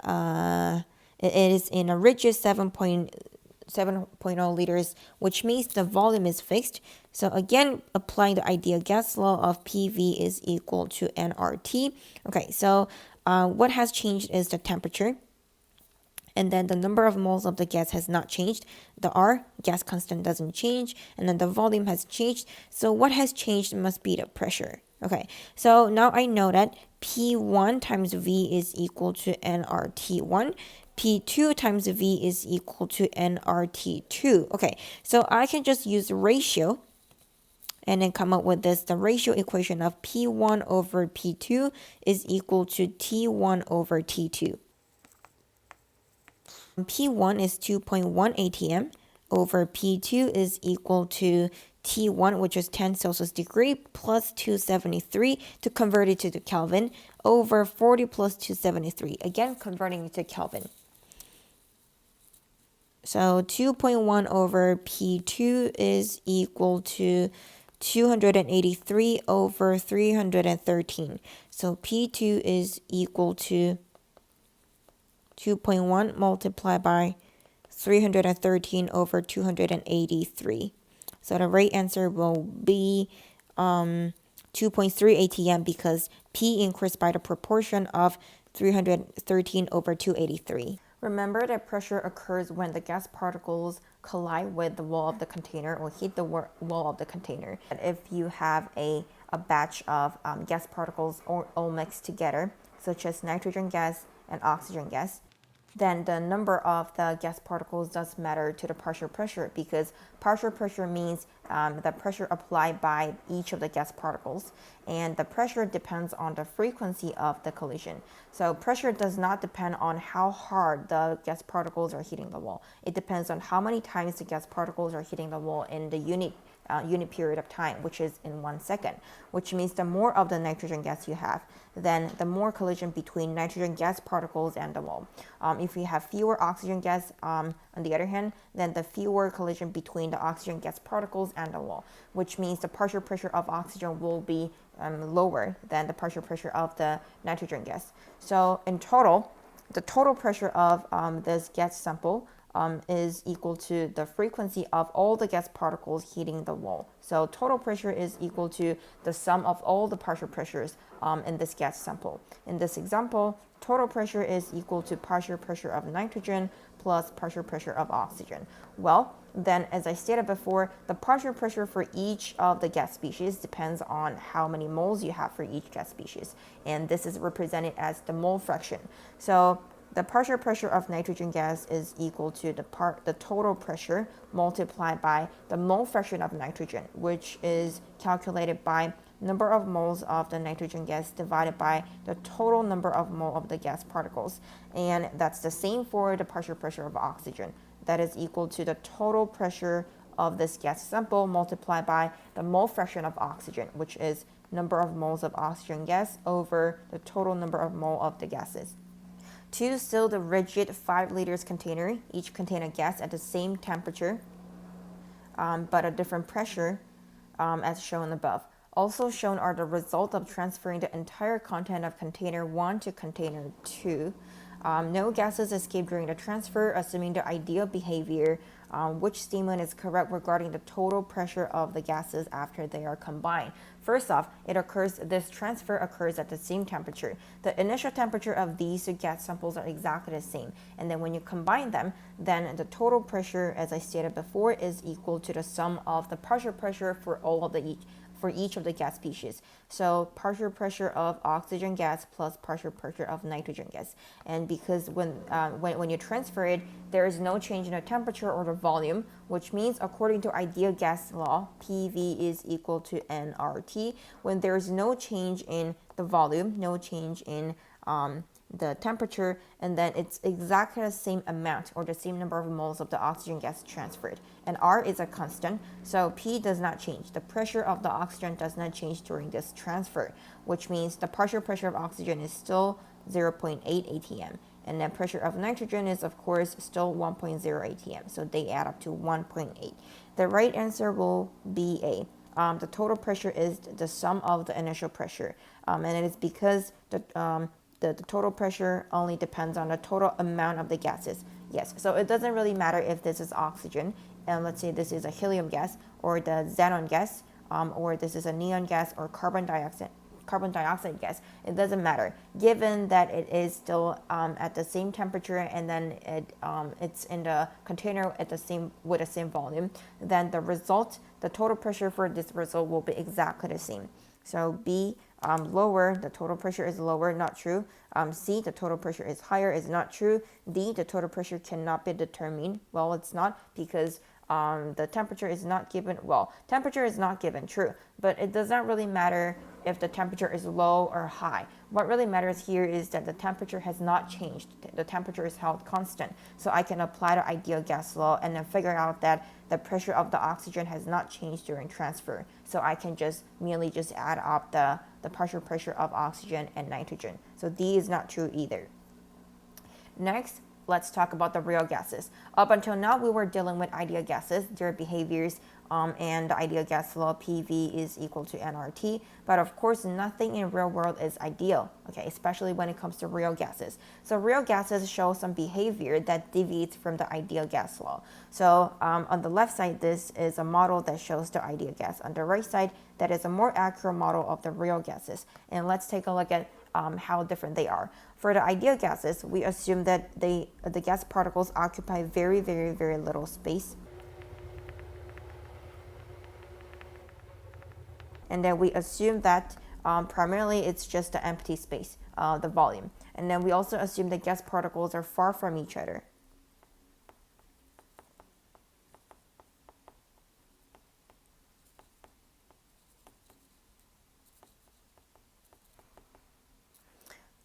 it is in a rigid 7.0 liters, which means the volume is fixed. So again, applying the ideal gas law of PV is equal to nRT. Okay, so what has changed is the temperature, and then the number of moles of the gas has not changed. The R, gas constant, doesn't change, and then the volume has changed. So what has changed must be the pressure. Okay, so now I know that P1 times V is equal to nRT1. P2 times V is equal to nRT2. Okay, so I can just use the ratio and then come up with this. The ratio equation of P1 over P2 is equal to T1 over T2. P1 is 2.1 atm over P2 is equal to T1, which is 10 Celsius degree, plus 273 to convert it to the Kelvin, over 40 plus 273. Again, converting it to Kelvin. So 2.1 over P2 is equal to 283 over 313. So P2 is equal to 2.1 multiplied by 313 over 283. So the right answer will be 2.3 atm because P increased by the proportion of 313 over 283. Remember that pressure occurs when the gas particles collide with the wall of the container or hit the wall of the container. If you have a batch of gas particles all mixed together, such as nitrogen gas and oxygen gas, then the number of the gas particles does matter to the partial pressure, because partial pressure means the pressure applied by each of the gas particles, and the pressure depends on the frequency of the collision. So pressure does not depend on how hard the gas particles are hitting the wall. It depends on how many times the gas particles are hitting the wall in the unit period of time, which is in 1 second, which means the more of the nitrogen gas you have, then the more collision between nitrogen gas particles and the wall. If you have fewer oxygen gas, on the other hand, then the fewer collision between the oxygen gas particles and the wall, which means the partial pressure of oxygen will be lower than the partial pressure of the nitrogen gas. So in total, the total pressure of this gas sample is equal to the frequency of all the gas particles hitting the wall. So total pressure is equal to the sum of all the partial pressures in this gas sample. In this example, total pressure is equal to partial pressure of nitrogen plus partial pressure of oxygen. Well, then as I stated before, the partial pressure for each of the gas species depends on how many moles you have for each gas species. And this is represented as the mole fraction. So the partial pressure of nitrogen gas is equal to the total pressure multiplied by the mole fraction of nitrogen, which is calculated by number of moles of the nitrogen gas divided by the total number of mole of the gas particles. And that's the same for the partial pressure of oxygen. That is equal to the total pressure of this gas sample multiplied by the mole fraction of oxygen, which is number of moles of oxygen gas over the total number of mole of the gases. To seal the rigid 5 liters container, each contain a gas at the same temperature, but a different pressure, as shown above. Also shown are the result of transferring the entire content of container 1 to container 2. No gases escape during the transfer, assuming the ideal behavior, which statement is correct regarding the total pressure of the gases after they are combined. First off, this transfer occurs at the same temperature. The initial temperature of these two gas samples are exactly the same. And then when you combine them, then the total pressure, as I stated before, is equal to the sum of the partial pressure for each of the gas species. So partial pressure of oxygen gas plus partial pressure of nitrogen gas. And because when you transfer it, there is no change in the temperature or the volume, which means according to ideal gas law, PV is equal to nRT. When there is no change in the volume, no change in the temperature, and then it's exactly the same amount or the same number of moles of the oxygen gas transferred. And R is a constant, so P does not change. The pressure of the oxygen does not change during this transfer, which means the partial pressure of oxygen is still 0.8 atm. And the pressure of nitrogen is, of course, still 1.0 atm. So they add up to 1.8. The right answer will be A. The total pressure is the sum of the initial pressure. And it is because the total pressure only depends on the total amount of the gases. Yes, so it doesn't really matter if this is oxygen, and let's say this is a helium gas, or the xenon gas, or this is a neon gas, or carbon dioxide gas. It doesn't matter, given that it is still at the same temperature, and then it's in the container with the same volume. Then the total pressure for this result will be exactly the same. So B, lower, the total pressure is lower, not true. C, the total pressure is higher, is not true. D, the total pressure cannot be determined. Well, it's not, because the temperature is not given. Well, temperature is not given, true, but it does not really matter if the temperature is low or high. What really matters here is that the temperature has not changed. The temperature is held constant. So I can apply the ideal gas law and then figure out that the pressure of the oxygen has not changed during transfer. So I can merely add up the partial pressure of oxygen and nitrogen. So D is not true either. Next, let's talk about the real gases. Up until now, we were dealing with ideal gases, their behaviors, and the ideal gas law, PV is equal to nRT. But of course, nothing in real world is ideal, okay, especially when it comes to real gases. So real gases show some behavior that deviates from the ideal gas law. So on the left side, this is a model that shows the ideal gas. On the right side, that is a more accurate model of the real gases. And let's take a look at how different they are. For the ideal gases, we assume that the gas particles occupy very, very, very little space. And then we assume that primarily it's just the empty space, the volume. And then we also assume that gas particles are far from each other.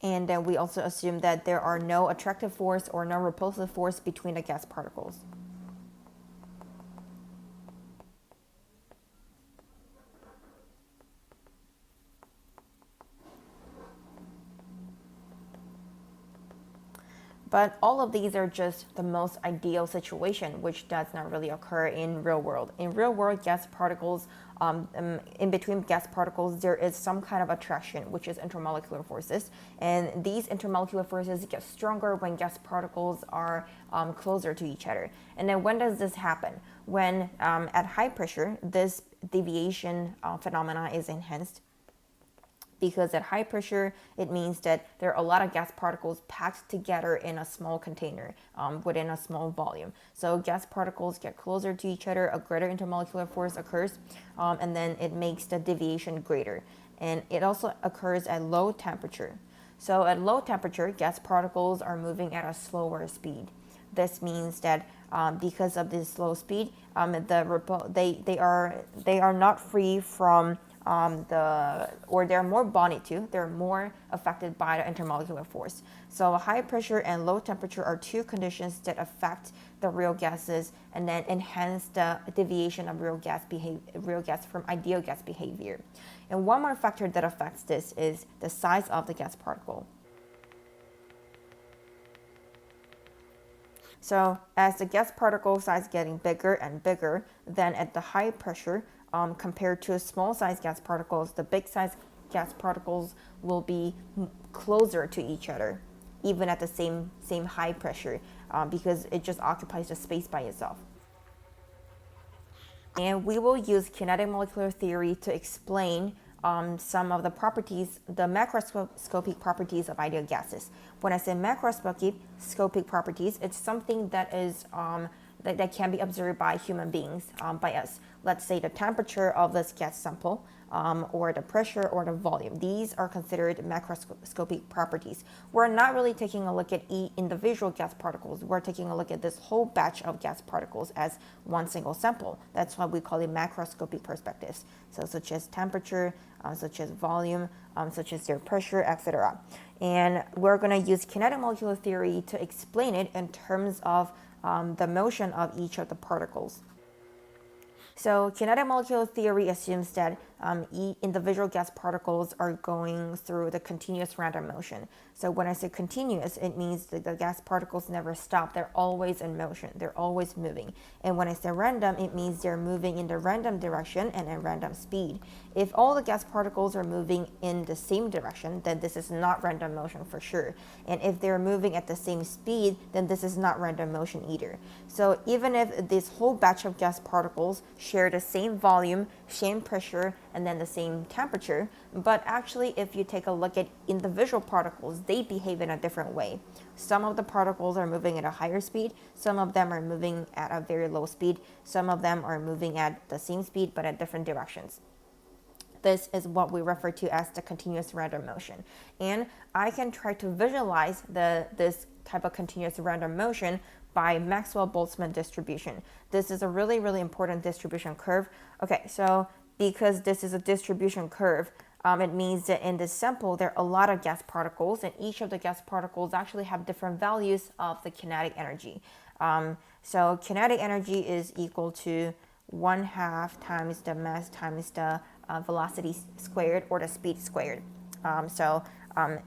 And then we also assume that there are no attractive force or no repulsive force between the gas particles. But all of these are just the most ideal situation, which does not really occur in real world. In real world, gas particles, in between gas particles, there is some kind of attraction, which is intermolecular forces. And these intermolecular forces get stronger when gas particles are closer to each other. And then when does this happen? When at high pressure, this deviation phenomena is enhanced. Because at high pressure, it means that there are a lot of gas particles packed together in a small container within a small volume. So gas particles get closer to each other, a greater intermolecular force occurs, and then it makes the deviation greater. And it also occurs at low temperature. So at low temperature, gas particles are moving at a slower speed. This means that because of this slow speed, they are not free from they're more bonded to, they're more affected by the intermolecular force. So high pressure and low temperature are two conditions that affect the real gases and then enhance the deviation of real gas from ideal gas behavior. And one more factor that affects this is the size of the gas particle. So as the gas particle size getting bigger and bigger, then at the high pressure, compared to small size gas particles, the big size gas particles will be closer to each other, even at the same high pressure, because it just occupies the space by itself. And we will use kinetic molecular theory to explain some of the properties, the macroscopic properties of ideal gases. When I say macroscopic properties, it's something that is that can be observed by human beings, by us. Let's say the temperature of this gas sample, or the pressure or the volume. These are considered macroscopic properties. We're not really taking a look at each individual gas particles. We're taking a look at this whole batch of gas particles as one single sample. That's why we call it macroscopic perspectives. So such as temperature, such as volume, such as their pressure, etc. And we're going to use kinetic molecular theory to explain it in terms of the motion of each of the particles. So kinetic molecular theory assumes that individual gas particles are going through the continuous random motion. So when I say continuous, it means that the gas particles never stop. They're always in motion. They're always moving. And when I say random, it means they're moving in the random direction and at random speed. If all the gas particles are moving in the same direction, then this is not random motion for sure. And if they're moving at the same speed, then this is not random motion either. So even if this whole batch of gas particles share the same volume, same pressure, and then the same temperature, but actually if you take a look at individual particles, they behave in a different way. Some of the particles are moving at a higher speed, some of them are moving at a very low speed, some of them are moving at the same speed but at different directions. This is what we refer to as the continuous random motion. And I can try to visualize this type of continuous random motion by Maxwell-Boltzmann distribution. This is a really, really important distribution curve. Okay, so because this is a distribution curve, it means that in this sample, there are a lot of gas particles, and each of the gas particles actually have different values of the kinetic energy. So kinetic energy is equal to 1/2 times the mass times the velocity squared, or the speed squared. So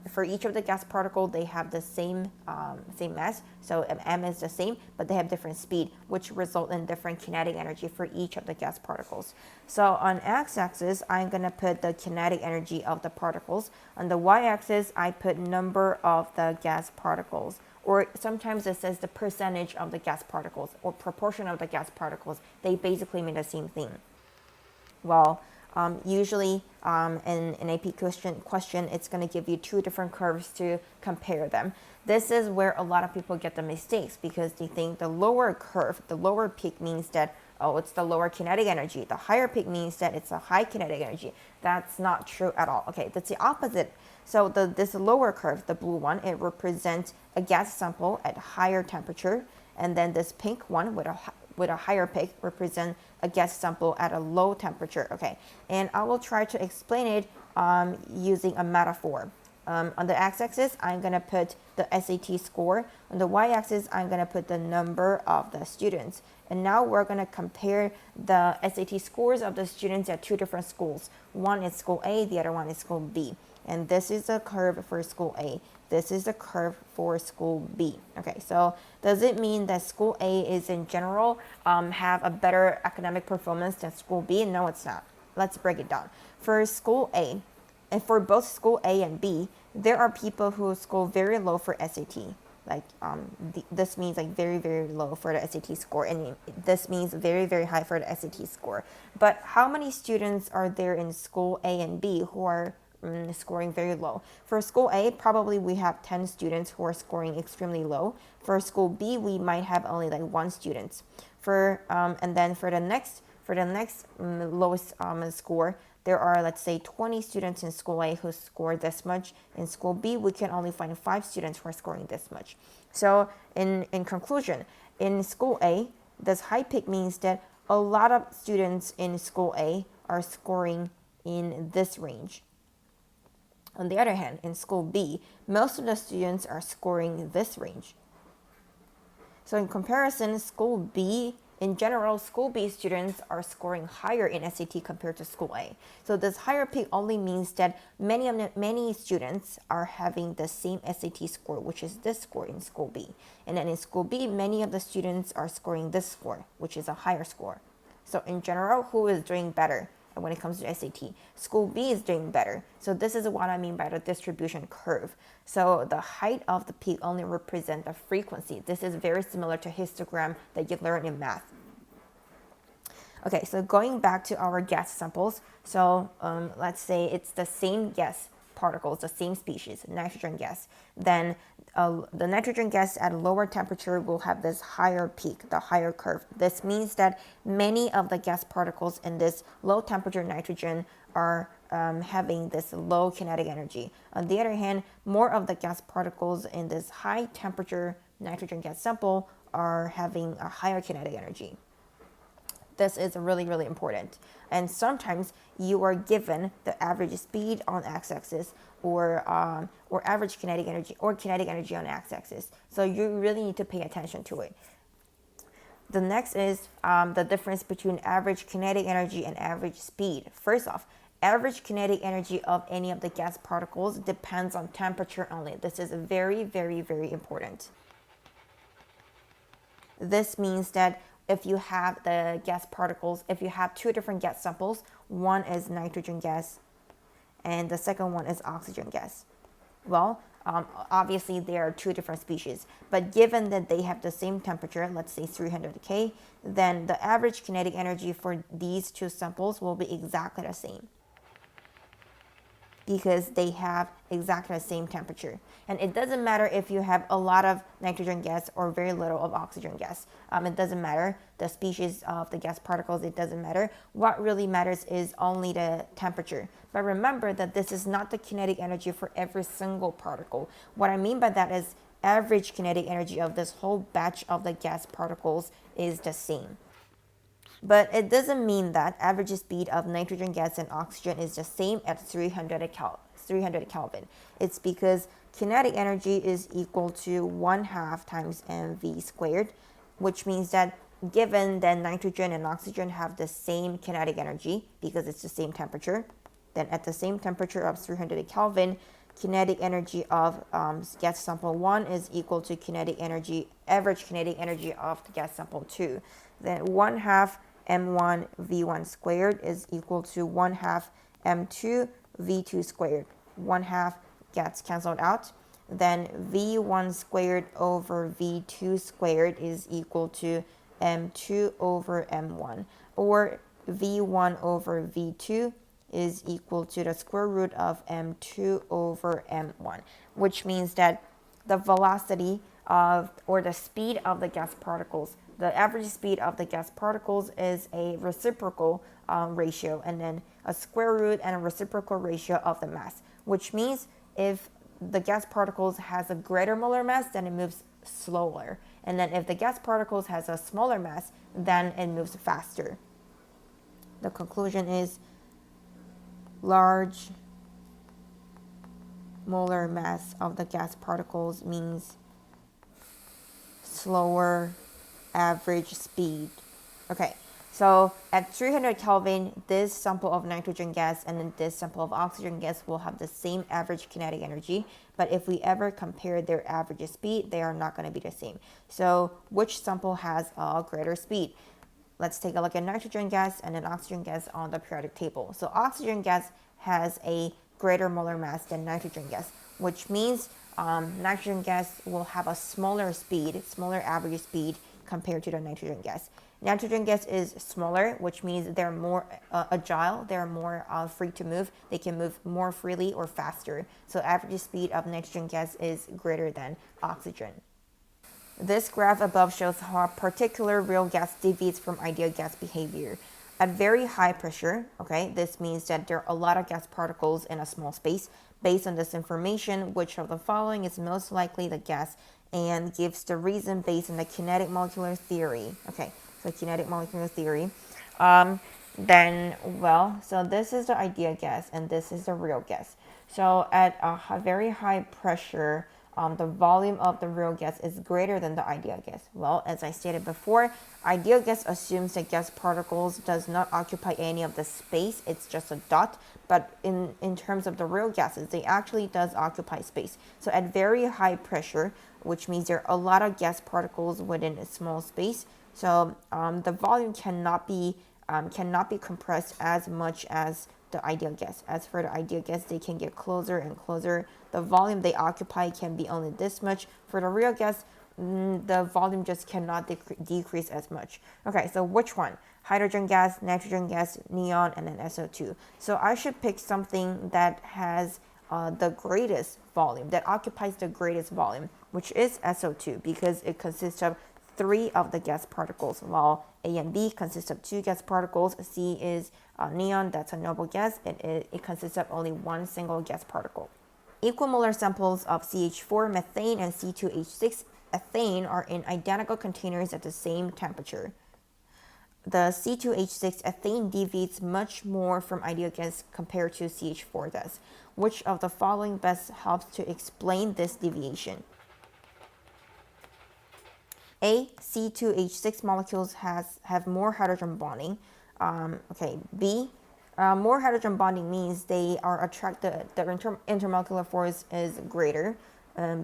For each of the gas particle, they have the same mass, so m is the same, but they have different speed, which result in different kinetic energy for each of the gas particles. So on x-axis, I'm going to put the kinetic energy of the particles. On the y-axis, I put number of the gas particles, or sometimes it says the percentage of the gas particles or proportion of the gas particles. They basically mean the same thing. Well, usually in an AP question, it's going to give you two different curves to compare them. This is where a lot of people get the mistakes because they think the lower curve, the lower peak means that, oh, it's the lower kinetic energy. The higher peak means that it's a high kinetic energy. That's not true at all. Okay, that's the opposite. So this lower curve, the blue one, it represents a gas sample at higher temperature, and then this pink one with a higher peak represent a gas sample at a low temperature. Okay, and I will try to explain it using a metaphor. On the x-axis, I'm going to put the SAT score. On the y-axis, I'm going to put the number of the students. And now we're going to compare the SAT scores of the students at two different schools. One is school A, the other one is school B. And this is the curve for school A. This is the curve for school B. Okay, so does it mean that school A is in general have a better academic performance than school B? No, it's not. Let's break it down. For school A, and for both school A and B, there are people who score very low for SAT. Like this means like very, very low for the SAT score, and this means very, very high for the SAT score. But how many students are there in school A and B who are scoring very low? For school A, probably we have 10 students who are scoring extremely low. For school B, we might have only like 1 student. And then for the next lowest score, there are, let's say, 20 students in school A who score this much. In school B, we can only find 5 students who are scoring this much. So in conclusion, in school A, this high peak means that a lot of students in school A are scoring in this range. On the other hand, in school B, most of the students are scoring this range. So in comparison, school B, in general, school B students are scoring higher in SAT compared to school A. So this higher peak only means that many students are having the same SAT score, which is this score in school B. And then in school B, many of the students are scoring this score, which is a higher score. So in general, who is doing better when it comes to SAT? School B is doing better. So this is what I mean by the distribution curve. So the height of the peak only represents the frequency. This is very similar to histogram that you learn in math. Okay, so going back to our gas samples. So let's say it's the same gas particles, the same species, nitrogen gas. Then the nitrogen gas at a lower temperature will have this higher peak, the higher curve. This means that many of the gas particles in this low temperature nitrogen are having this low kinetic energy. On the other hand, more of the gas particles in this high temperature nitrogen gas sample are having a higher kinetic energy. This is really, really important. And sometimes you are given the average speed on x-axis or average kinetic energy or kinetic energy on x-axis. So you really need to pay attention to it. The next is the difference between average kinetic energy and average speed. First off, average kinetic energy of any of the gas particles depends on temperature only. This is very, very, very important. This means that if you have the gas particles, if you have two different gas samples, one is nitrogen gas and the second one is oxygen gas. Well, obviously there are two different species, but given that they have the same temperature, let's say 300 K, then the average kinetic energy for these two samples will be exactly the same, because they have exactly the same temperature. And it doesn't matter if you have a lot of nitrogen gas or very little of oxygen gas. It doesn't matter the species of the gas particles, it doesn't matter. What really matters is only the temperature. But remember that this is not the kinetic energy for every single particle. What I mean by that is average kinetic energy of this whole batch of the gas particles is the same. But it doesn't mean that average speed of nitrogen gas and oxygen is the same at 300 Kelvin. It's because kinetic energy is equal to 1/2 times mv squared, which means that given that nitrogen and oxygen have the same kinetic energy because it's the same temperature, then at the same temperature of 300 Kelvin, kinetic energy of gas sample 1 is equal to average kinetic energy of gas sample 2. Then 1/2 m1 v1 squared is equal to 1/2 m2 v2 squared. 1/2 gets cancelled out. Then v1 squared over v2 squared is equal to m2 over m1, or v1 over v2 is equal to the square root of m2 over m1, which means that the velocity of, or the speed of the gas particles, the average speed of the gas particles is a reciprocal ratio, and then a square root and a reciprocal ratio of the mass, which means if the gas particles has a greater molar mass, then it moves slower. And then if the gas particles has a smaller mass, then it moves faster. The conclusion is large molar mass of the gas particles means slower average speed. Okay, so at 300 Kelvin, this sample of nitrogen gas and then this sample of oxygen gas will have the same average kinetic energy. But if we ever compare their average speed, they are not going to be the same. So which sample has a greater speed? Let's take a look at nitrogen gas and then oxygen gas on the periodic table. So oxygen gas has a greater molar mass than nitrogen gas, which means nitrogen gas will have a smaller average speed compared to the nitrogen gas. Nitrogen gas is smaller, which means they're more agile, they're more free to move, they can move more freely or faster. So average speed of nitrogen gas is greater than oxygen. This graph above shows how a particular real gas deviates from ideal gas behavior. At very high pressure, okay, this means that there are a lot of gas particles in a small space. Based on this information, which of the following is most likely the gas, and gives the reason based on the kinetic molecular theory. Okay, so kinetic molecular theory. So this is the ideal gas and this is the real gas. So at a very high pressure, the volume of the real gas is greater than the ideal gas. Well, as I stated before, ideal gas assumes that gas particles does not occupy any of the space, it's just a dot. But in terms of the real gases, they actually does occupy space. So at very high pressure, which means there are a lot of gas particles within a small space, so the volume cannot be compressed as much as the ideal gas. As for the ideal gas, they can get closer and closer. The volume they occupy can be only this much. For the real gas, the volume just cannot decrease as much. Okay, so which one? Hydrogen gas, nitrogen gas, neon, and then SO2. So I should pick something that has the greatest volume, that occupies the greatest volume, which is SO2, because it consists of 3 of the gas particles, while A and B consist of 2 gas particles. C is neon, that's a noble gas, and it consists of only 1 single gas particle. Equimolar samples of CH4 methane and C2H6 ethane are in identical containers at the same temperature. The C2H6 ethane deviates much more from ideal gas compared to CH4 does. Which of the following best helps to explain this deviation? A, C2H6 molecules have more hydrogen bonding. B, more hydrogen bonding means they are attracted, the intermolecular force is greater.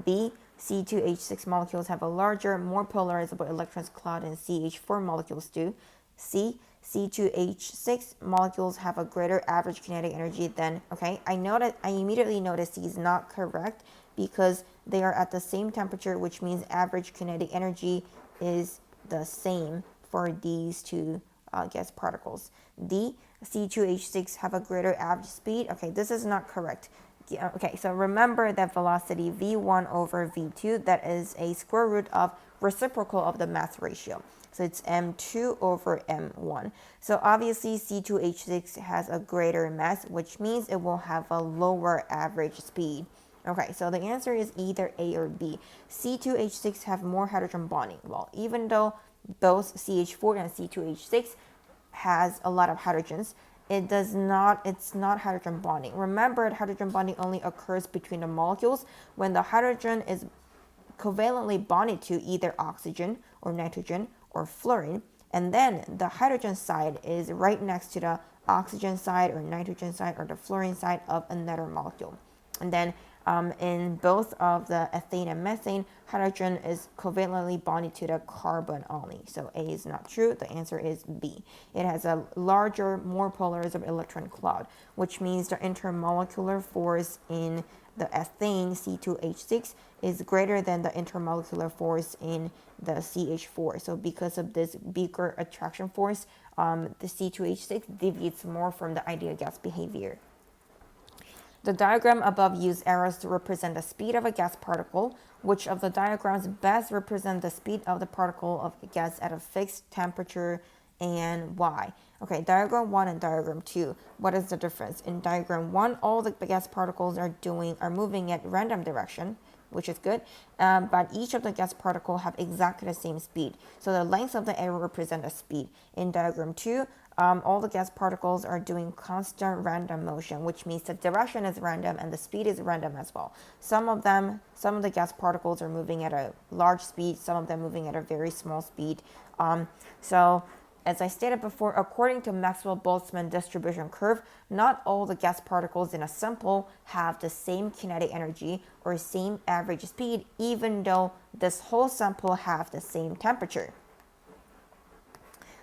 B, C2H6 molecules have a larger, more polarizable electrons cloud than CH4 molecules do. C, C2H6 molecules have a greater average kinetic energy than, I immediately noticed C is not correct because they are at the same temperature, which means average kinetic energy is the same for these 2 gas particles. D, C2H6 have a greater average speed. This is not correct. So remember that velocity V1 over V2, that is a square root of reciprocal of the mass ratio. So it's M2 over M1. So obviously C2H6 has a greater mass, which means it will have a lower average speed. So the answer is either A or B. C2H6 have more hydrogen bonding. Well, even though both CH4 and C2H6 has a lot of hydrogens, it's not hydrogen bonding. Remember, hydrogen bonding only occurs between the molecules when the hydrogen is covalently bonded to either oxygen or nitrogen or fluorine, and then the hydrogen side is right next to the oxygen side or nitrogen side or the fluorine side of another molecule. And then in both of the ethane and methane, hydrogen is covalently bonded to the carbon only. So A is not true. The answer is B. It has a larger, more polarizable electron cloud, which means the intermolecular force in the ethane C2H6 is greater than the intermolecular force in the CH4. So because of this weaker attraction force, the C2H6 deviates more from the ideal gas behavior. The diagram above used arrows to represent the speed of a gas particle. Which of the diagrams best represent the speed of the particle of a gas at a fixed temperature and why? Okay, diagram 1 and diagram 2. What is the difference? In diagram 1, all the gas particles are moving at random direction, which is good, but each of the gas particles have exactly the same speed. So the lengths of the arrow represent the speed. In diagram 2, all the gas particles are doing constant random motion, which means the direction is random and the speed is random as well. Some of the gas particles are moving at a large speed, some of them moving at a very small speed. So as I stated before, according to Maxwell-Boltzmann distribution curve, not all the gas particles in a sample have the same kinetic energy or same average speed, even though this whole sample have the same temperature.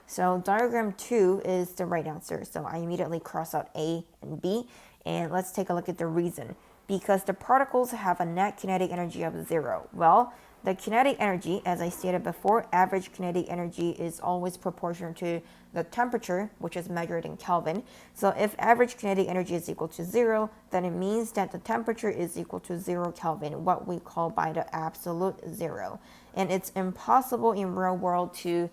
So diagram 2 is the right answer. So I immediately cross out A and B, and let's take a look at the reason. Because the particles have a net kinetic energy of 0. Well, the kinetic energy, as I stated before, average kinetic energy is always proportional to the temperature, which is measured in Kelvin. So if average kinetic energy is equal to 0, then it means that the temperature is equal to 0 Kelvin, what we call by the absolute 0. And it's impossible in real world to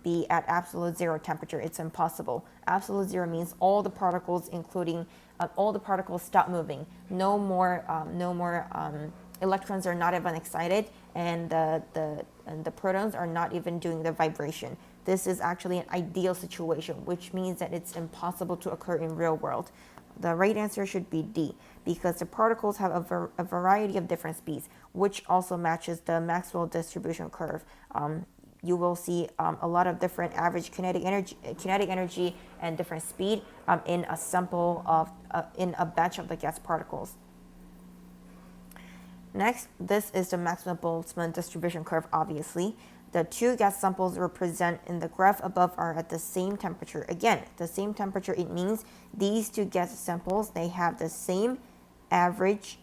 be at absolute 0 temperature. It's impossible. Absolute 0 means all the particles, including all the particles, stop moving. No more electrons are not even excited, and the protons are not even doing the vibration. This is actually an ideal situation, which means that it's impossible to occur in real world. The right answer should be D, because the particles have a variety of different speeds, which also matches the Maxwell distribution curve. You will see a lot of different average kinetic energy and different speed in a sample of in a batch of the gas particles. Next, this is the Maxwell-Boltzmann distribution curve. Obviously, the two gas samples represent in the graph above are at the same temperature. Again, the same temperature, it means these two gas samples, they have the same average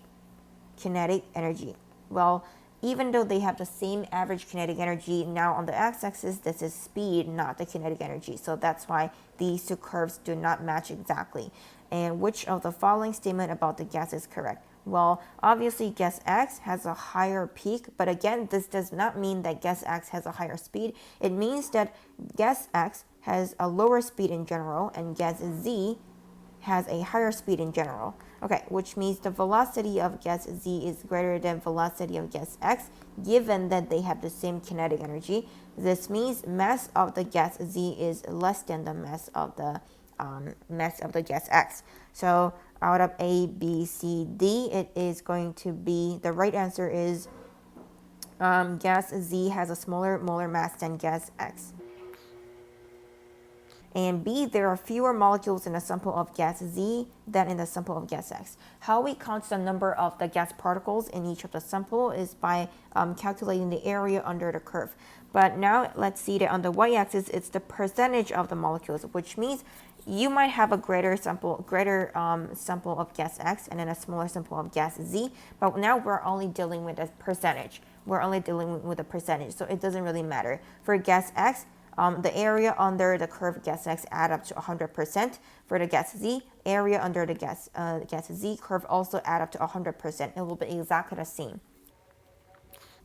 kinetic energy. Well, even though they have the same average kinetic energy, now on the x-axis, this is speed, not the kinetic energy. So that's why these two curves do not match exactly. And which of the following statement about the gas is correct? Well, obviously gas X has a higher peak, but again, this does not mean that gas X has a higher speed. It means that gas X has a lower speed in general, and gas Z has a higher speed in general. Okay, which means the velocity of gas Z is greater than velocity of gas X, given that they have the same kinetic energy. This means mass of the gas Z is less than the mass of the gas X. So out of A, B, C, D, it is going to be, the right answer is gas Z has a smaller molar mass than gas X. And B, there are fewer molecules in a sample of gas Z than in the sample of gas X. How we count the number of the gas particles in each of the sample is by calculating the area under the curve. But now let's see that on the y-axis, it's the percentage of the molecules, which means you might have a greater sample of gas X and then a smaller sample of gas Z. But now we're only dealing with a percentage. We're only dealing with a percentage, so it doesn't really matter. For gas X, the area under the curve gas X add up to 100%. For the gas Z, area under the gas Z curve also add up to 100%. It will be exactly the same.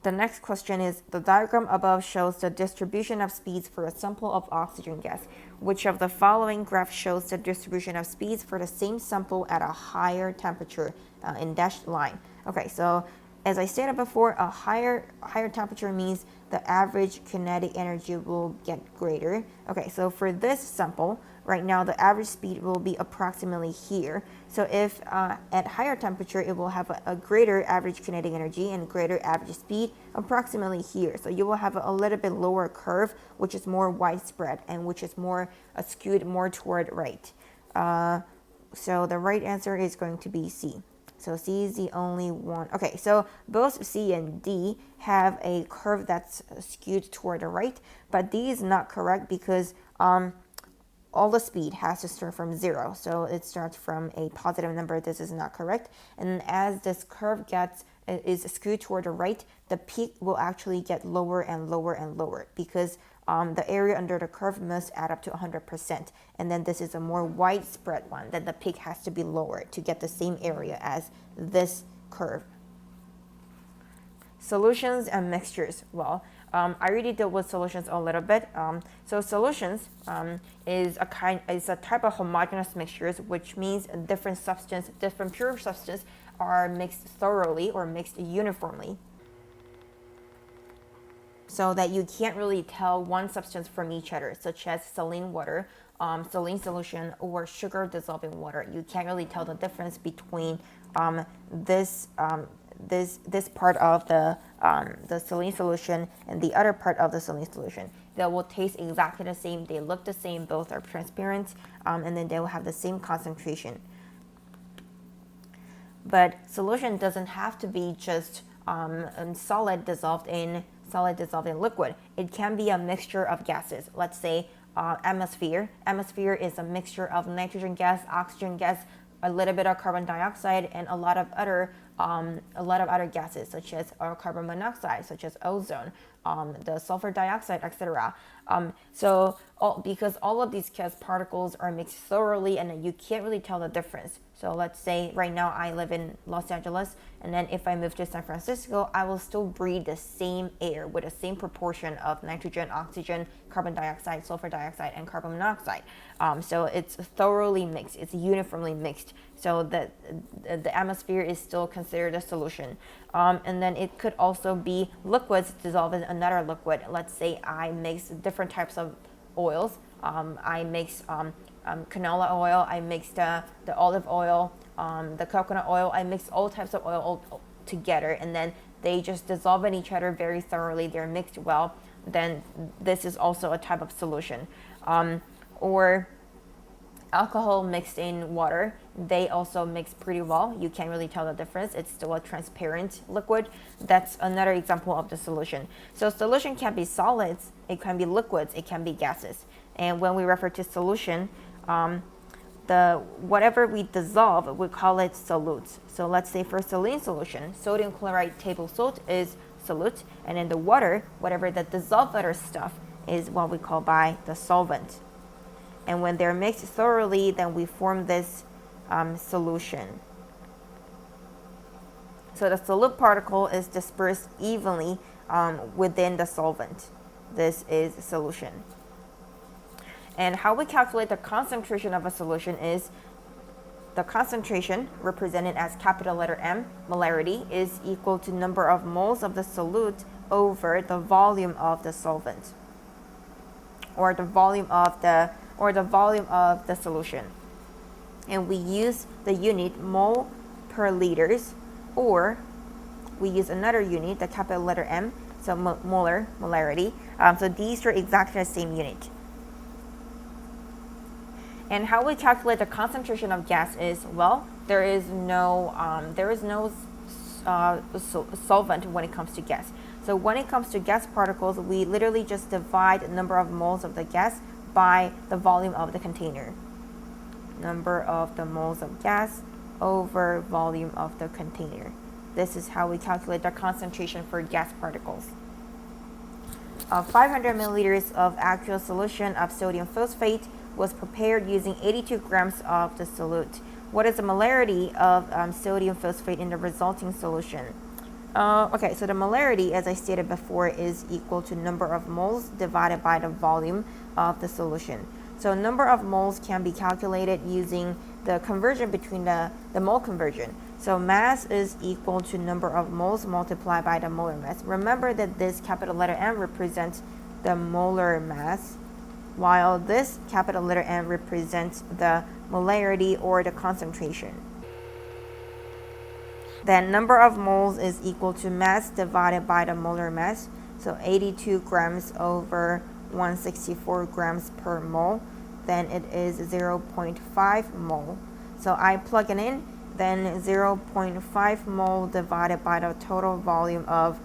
The next question is, the diagram above shows the distribution of speeds for a sample of oxygen gas. Which of the following graph shows the distribution of speeds for the same sample at a higher temperature in dashed line? Okay, so as I stated before, a higher temperature means the average kinetic energy will get greater. Okay, so for this sample, right now the average speed will be approximately here. So if at higher temperature, it will have a greater average kinetic energy and greater average speed approximately here. So you will have a little bit lower curve, which is more widespread and which is more skewed more toward right. So the right answer is going to be C. So C is the only one. Okay, so both C and D have a curve that's skewed toward the right, but D is not correct because all the speed has to start from 0. So it starts from a positive number. This is not correct. And as this curve is skewed toward the right, the peak will actually get lower and lower and lower because the area under the curve must add up to 100%. And then this is a more widespread one. Then the peak has to be lower to get the same area as this curve. Solutions and mixtures. Well, I already dealt with solutions a little bit. So solutions is a type of homogeneous mixtures, which means different pure substance are mixed thoroughly or mixed uniformly, so that you can't really tell one substance from each other, such as saline water, saline solution, or sugar dissolving water. You can't really tell the difference between this part of the saline solution and the other part of the saline solution. They will taste exactly the same. They look the same. Both are transparent, and then they will have the same concentration. But solution doesn't have to be just solid dissolved in liquid. It can be a mixture of gases. Let's say atmosphere. Atmosphere is a mixture of nitrogen gas, oxygen gas, a little bit of carbon dioxide, and a lot of other gases, such as carbon monoxide, such as ozone, the sulfur dioxide, etc. Because all of these gas particles are mixed thoroughly, and you can't really tell the difference. So let's say right now I live in Los Angeles, and then if I move to San Francisco, I will still breathe the same air with the same proportion of nitrogen, oxygen, carbon dioxide, sulfur dioxide, and carbon monoxide. So it's thoroughly mixed. It's uniformly mixed. So that the atmosphere is still considered a solution. And then it could also be liquids dissolved in another liquid. Let's say I mix different types of oils. I mix canola oil, I mix the olive oil, the coconut oil. I mix all types of oil all together, and then they just dissolve in each other very thoroughly. They're mixed well. Then this is also a type of solution. Or alcohol mixed in water, they also mix pretty well. You can't really tell the difference. It's still a transparent liquid. That's another example of the solution. So solution can be solids, it can be liquids, it can be gases. And when we refer to solution, whatever we dissolve, we call it solutes. So let's say for saline solution, sodium chloride table salt is solute, and then the water, whatever the dissolved other stuff, is what we call by the solvent. And when they're mixed thoroughly, then we form this solution. So the solute particle is dispersed evenly within the solvent. This is solution. And how we calculate the concentration of a solution is the concentration, represented as capital letter M, molarity, is equal to number of moles of the solute over the volume of the solvent, or the volume of the solution. And we use the unit mole per liters, or we use another unit, the capital letter M, so molarity. So these are exactly the same unit. And how we calculate the concentration of gas is, well, there is no solvent when it comes to gas. So when it comes to gas particles, we literally just divide the number of moles of the gas by the volume of the container. Number of the moles of gas over volume of the container. This is how we calculate the concentration for gas particles. 500 milliliters of aqueous solution of sodium phosphate was prepared using 82 grams of the solute. What is the molarity of sodium phosphate in the resulting solution? Okay, so the molarity, as I stated before, is equal to number of moles divided by the volume of the solution. So number of moles can be calculated using the conversion between the mole conversion. So mass is equal to number of moles multiplied by the molar mass. Remember that this capital letter M represents the molar mass, while this capital letter M represents the molarity or the concentration. Then number of moles is equal to mass divided by the molar mass. So 82 grams over 164 grams per mole. Then it is 0.5 mole. So I plug it in. then 0.5 mole divided by the total volume of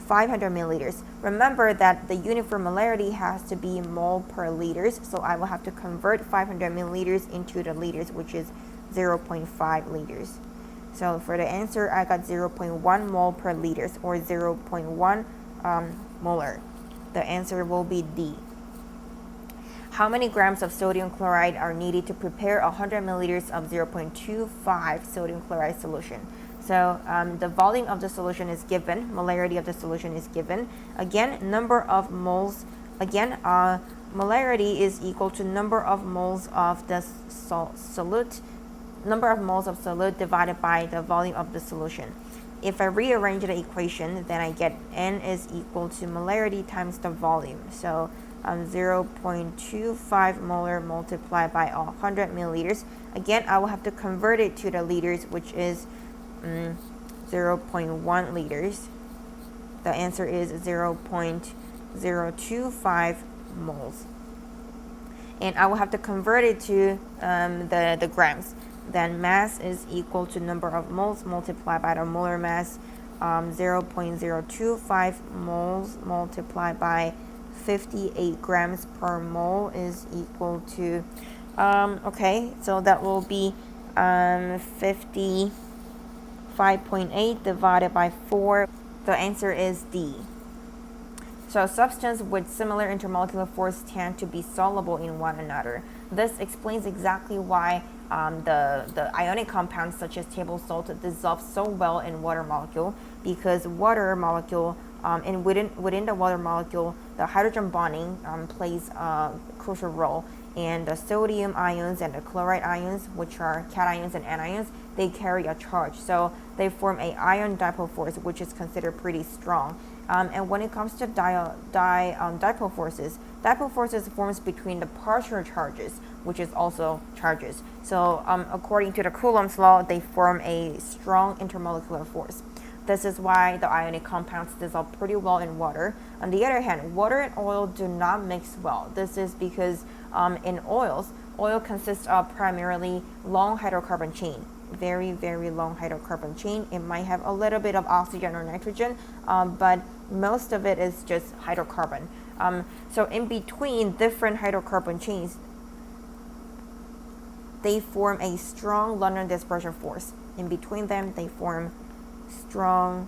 500 milliliters. Remember that the unit for molarity has to be mole per liters, so I will have to convert 500 milliliters into the liters, which is 0.5 liters. So for the answer, I got 0.1 mole per liters, or 0.1 molar. The answer will be D. How many grams of sodium chloride are needed to prepare 100 milliliters of 0.25 sodium chloride solution? So the volume of the solution is given, molarity of the solution is given. Again, number of moles, again, molarity is equal to number of moles of the solute, number of moles of solute divided by the volume of the solution. If I rearrange the equation, then I get N is equal to molarity times the volume. So 0.25 molar multiplied by 100 milliliters. Again, I will have to convert it to the liters, which is 0.1 liters. The answer is 0.025 moles. And I will have to convert it to the grams. Then mass is equal to number of moles multiplied by the molar mass. 0.025 moles multiplied by 58 grams per mole is equal to, okay, so that will be 55.8 divided by 4. The answer is D. So substances with similar intermolecular force tend to be soluble in one another. This explains exactly why the ionic compounds such as table salt dissolve so well in water molecule, because water molecule and within the water molecule, the hydrogen bonding plays a crucial role, and the sodium ions and the chloride ions, which are cations and anions, they carry a charge, so they form a ion-dipole force, which is considered pretty strong. And when it comes to dipole forces forms between the partial charges, which is also charges. So according to the Coulomb's law, they form a strong intermolecular force. This is why the ionic compounds dissolve pretty well in water. On the other hand, water and oil do not mix well. This is because in oil consists of primarily long hydrocarbon chain. Very, very long hydrocarbon chain. It might have a little bit of oxygen or nitrogen, but most of it is just hydrocarbon. So in between different hydrocarbon chains, they form a strong London dispersion force. In between them, they form strong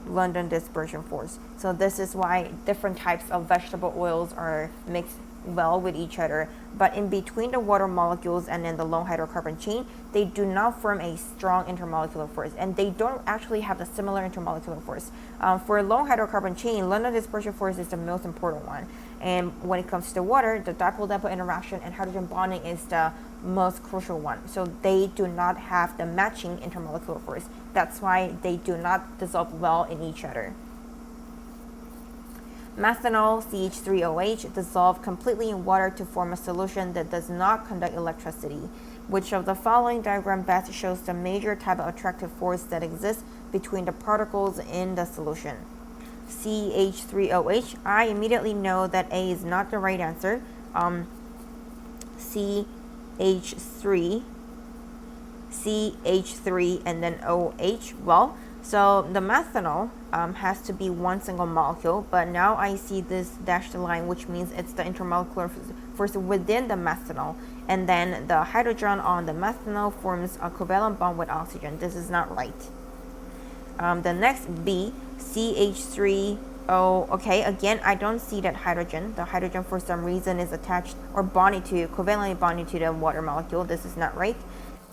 London dispersion force. So this is why different types of vegetable oils are mixed well with each other, but in between the water molecules and then the long hydrocarbon chain, they do not form a strong intermolecular force, and they don't actually have the similar intermolecular force. For a long hydrocarbon chain, London dispersion force is the most important one, and when it comes to water, the dipole-dipole interaction and hydrogen bonding is the most crucial one. So they do not have the matching intermolecular force. That's why they do not dissolve well in each other. Methanol, CH3OH, dissolve completely in water to form a solution that does not conduct electricity. Which of the following diagram best shows the major type of attractive force that exists between the particles in the solution? CH3OH. I immediately know that A is not the right answer. CH3, and then OH. Well, so the methanol has to be one single molecule, but now I see this dashed line, which means it's the intermolecular force within the methanol, and then the hydrogen on the methanol forms a covalent bond with oxygen. This is not right. The next B, CH3O. Okay, again, I don't see that hydrogen. The hydrogen for some reason is attached or covalently bonded to the water molecule. This is not right.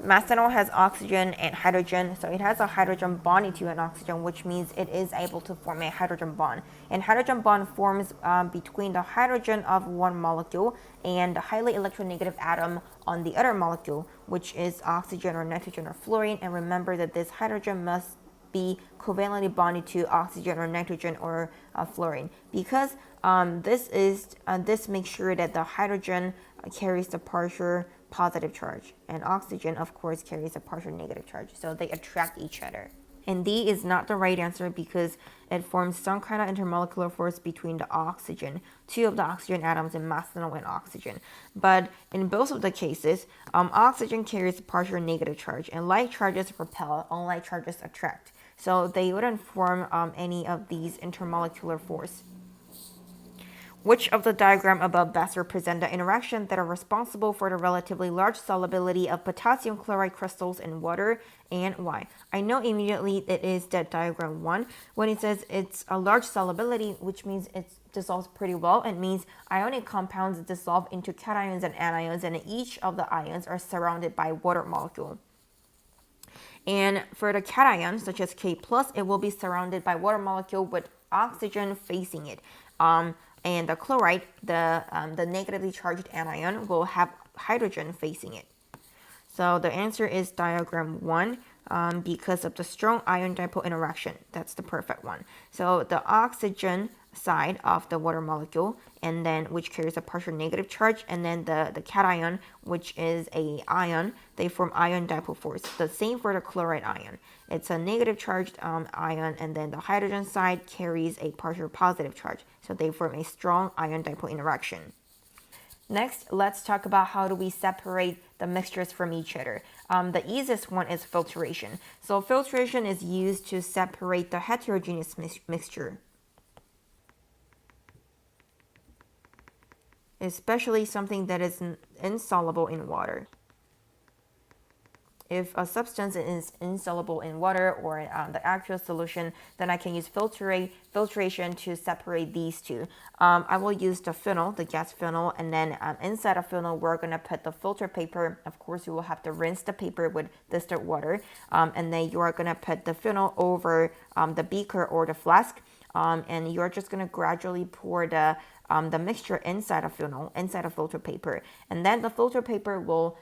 Methanol has oxygen and hydrogen, so it has a hydrogen bonded to an oxygen, which means it is able to form a hydrogen bond. And hydrogen bond forms between the hydrogen of one molecule and the highly electronegative atom on the other molecule, which is oxygen or nitrogen or fluorine. And remember that this hydrogen must be covalently bonded to oxygen or nitrogen or fluorine, because this makes sure that the hydrogen carries the partial positive charge, and oxygen of course carries a partial negative charge, so they attract each other. And D is not the right answer because it forms some kind of intermolecular force between the oxygen, two of the oxygen atoms in methanol and oxygen. But in both of the cases, oxygen carries a partial negative charge, and like charges repel, unlike charges attract. So they wouldn't form any of these intermolecular force. Which of the diagram above best represent the interactions that are responsible for the relatively large solubility of potassium chloride crystals in water, and why? I know immediately it is that diagram 1. When it says it's a large solubility, which means it dissolves pretty well, it means ionic compounds dissolve into cations and anions, and each of the ions are surrounded by water molecule. And for the cation, such as K+, it will be surrounded by water molecule with oxygen facing it. And the chloride, the negatively charged anion, will have hydrogen facing it. So the answer is diagram 1 because of the strong ion-dipole interaction. That's the perfect one. So the oxygen side of the water molecule, and then which carries a partial negative charge, and then the cation, which is a ion, they form ion-dipole force. The same for the chloride ion. It's a negative charged ion, and then the hydrogen side carries a partial positive charge. So they form a strong ion-dipole interaction. Next, let's talk about how do we separate the mixtures from each other. The easiest one is filtration. So filtration is used to separate the heterogeneous mixture, especially something that is insoluble in water. If a substance is insoluble in water or the actual solution, then I can use filtration to separate these two. I will use the funnel, the gas funnel, and then inside a funnel, we're going to put the filter paper. Of course, you will have to rinse the paper with distilled water, and then you are going to put the funnel over the beaker or the flask, and you're just going to gradually pour the mixture inside a funnel, inside a filter paper, and then the filter paper will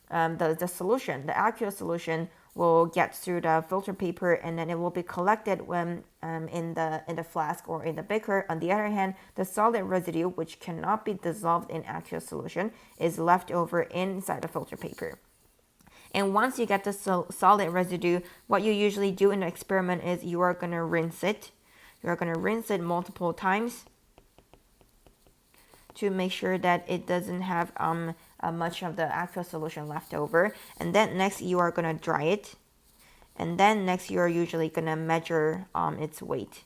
the solution, the aqueous solution, will get through the filter paper, and then it will be collected when in the flask or in the beaker. On the other hand, the solid residue, which cannot be dissolved in aqueous solution, is left over inside the filter paper. And once you get the solid residue, what you usually do in the experiment is you are going to rinse it. You are going to rinse it multiple times to make sure that it doesn't have much of the actual solution left over. And then next you are going to dry it. And then next you are usually going to measure its weight.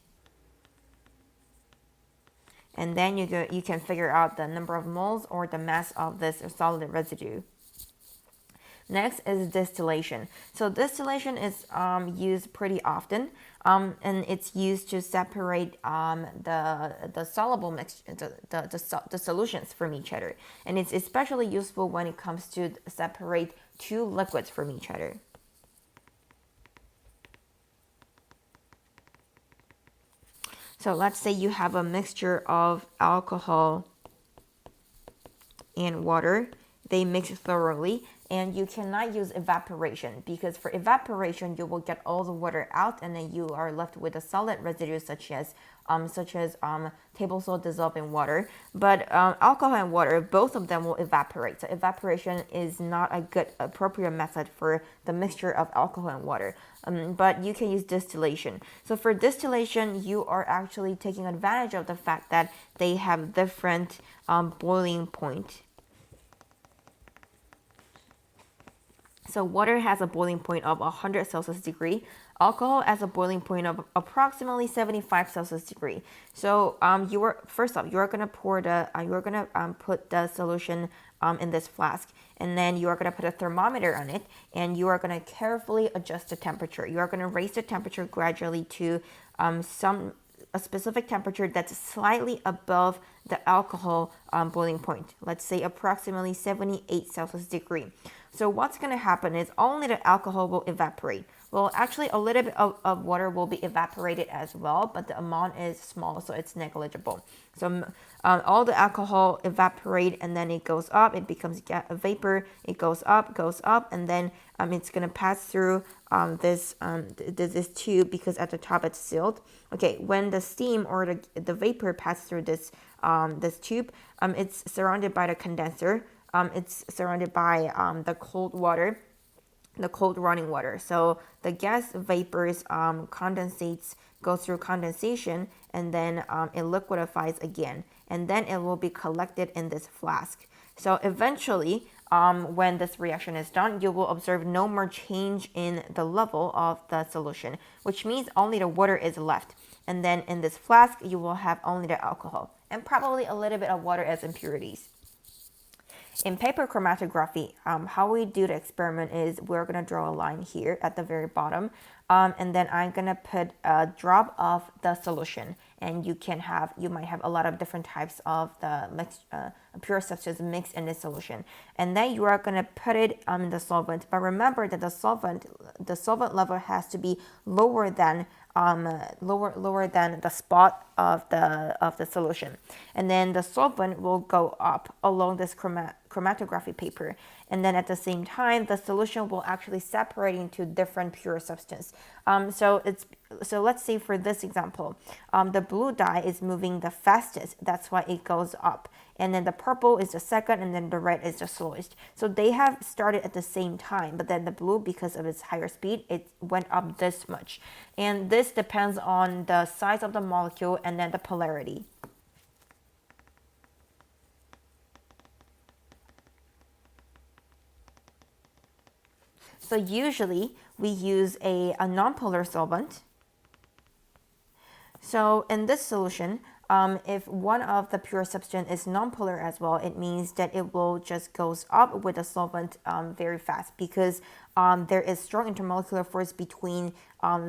And then you can figure out the number of moles or the mass of this solid residue. Next is distillation. So distillation is used pretty often, and it's used to separate the soluble the solutions from each other. And it's especially useful when it comes to separate two liquids from each other. So let's say you have a mixture of alcohol and water. They mix thoroughly, and you cannot use evaporation, because for evaporation you will get all the water out, and then you are left with a solid residue such as table salt dissolved in water. But alcohol and water, both of them will evaporate. So evaporation is not a good appropriate method for the mixture of alcohol and water. But you can use distillation. So for distillation, you are actually taking advantage of the fact that they have different boiling point. So water has a boiling point of 100 Celsius degree. Alcohol has a boiling point of approximately 75 Celsius degree. So first off, you're gonna put the solution in this flask, and then you are gonna put a thermometer on it, and you are gonna carefully adjust the temperature. You are gonna raise the temperature gradually to a specific temperature that's slightly above the alcohol boiling point. Let's say approximately 78 Celsius degree. So what's going to happen is only the alcohol will evaporate. Well, actually a little bit of water will be evaporated as well, but the amount is small, so it's negligible. So all the alcohol evaporate, and then it goes up, it becomes a vapor, it goes up, and then it's going to pass through this tube, because at the top it's sealed. Okay, when the steam or the vapor passes through this tube, it's surrounded by the condenser. It's surrounded by the cold water, the cold running water. So the gas vapors condensates, goes through condensation, and then it liquefies again, and then it will be collected in this flask. So eventually, when this reaction is done, you will observe no more change in the level of the solution, which means only the water is left. And then in this flask, you will have only the alcohol and probably a little bit of water as impurities. In paper chromatography, how we do the experiment is we're going to draw a line here at the very bottom, and then I'm going to put a drop of the solution, and you might have a lot of different types of the pure substance mixed in this solution, and then you are going to put it in the solvent. But remember that the solvent level has to be lower than the spot of the solution, and then the solvent will go up along this chromatography paper, and then at the same time the solution will actually separate into different pure substance. So let's say for this example, the blue dye is moving the fastest, that's why it goes up, and then the purple is the second, and then the red is the slowest. So they have started at the same time, but then the blue, because of its higher speed, it went up this much, and this depends on the size of the molecule and then the polarity. So usually we use a nonpolar solvent. So in this solution, if one of the pure substance is nonpolar as well, it means that it will just goes up with the solvent very fast, because there is strong intermolecular force between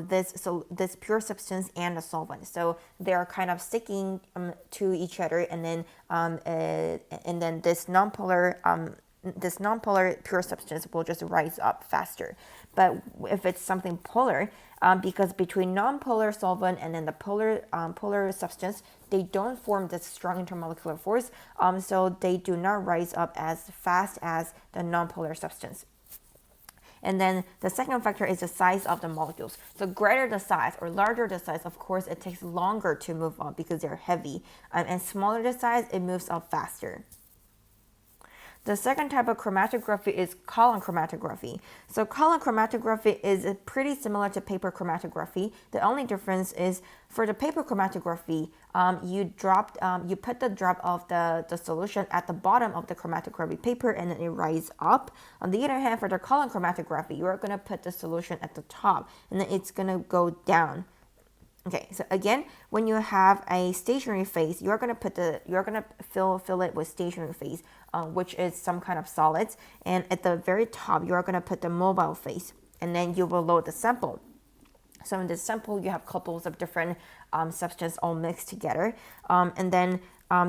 this pure substance and the solvent. So they are kind of sticking to each other, and then this nonpolar pure substance will just rise up faster. But if it's something polar, because between nonpolar solvent and then the polar substance, they don't form this strong intermolecular force, so they do not rise up as fast as the nonpolar substance. And then the second factor is the size of the molecules. So greater the size or larger the size, of course, it takes longer to move up because they're heavy, and smaller the size, it moves up faster. The second type of chromatography is column chromatography. So column chromatography is pretty similar to paper chromatography. The only difference is for the paper chromatography, you put the drop of the solution at the bottom of the chromatography paper, and then it rises up. On the other hand, for the column chromatography, you are going to put the solution at the top, and then it's going to go down. Okay, so again, when you have a stationary phase, you're gonna fill it with stationary phase, which is some kind of solids, and at the very top, you're gonna put the mobile phase, and then you will load the sample. So in this sample, you have couples of different substances all mixed together, and then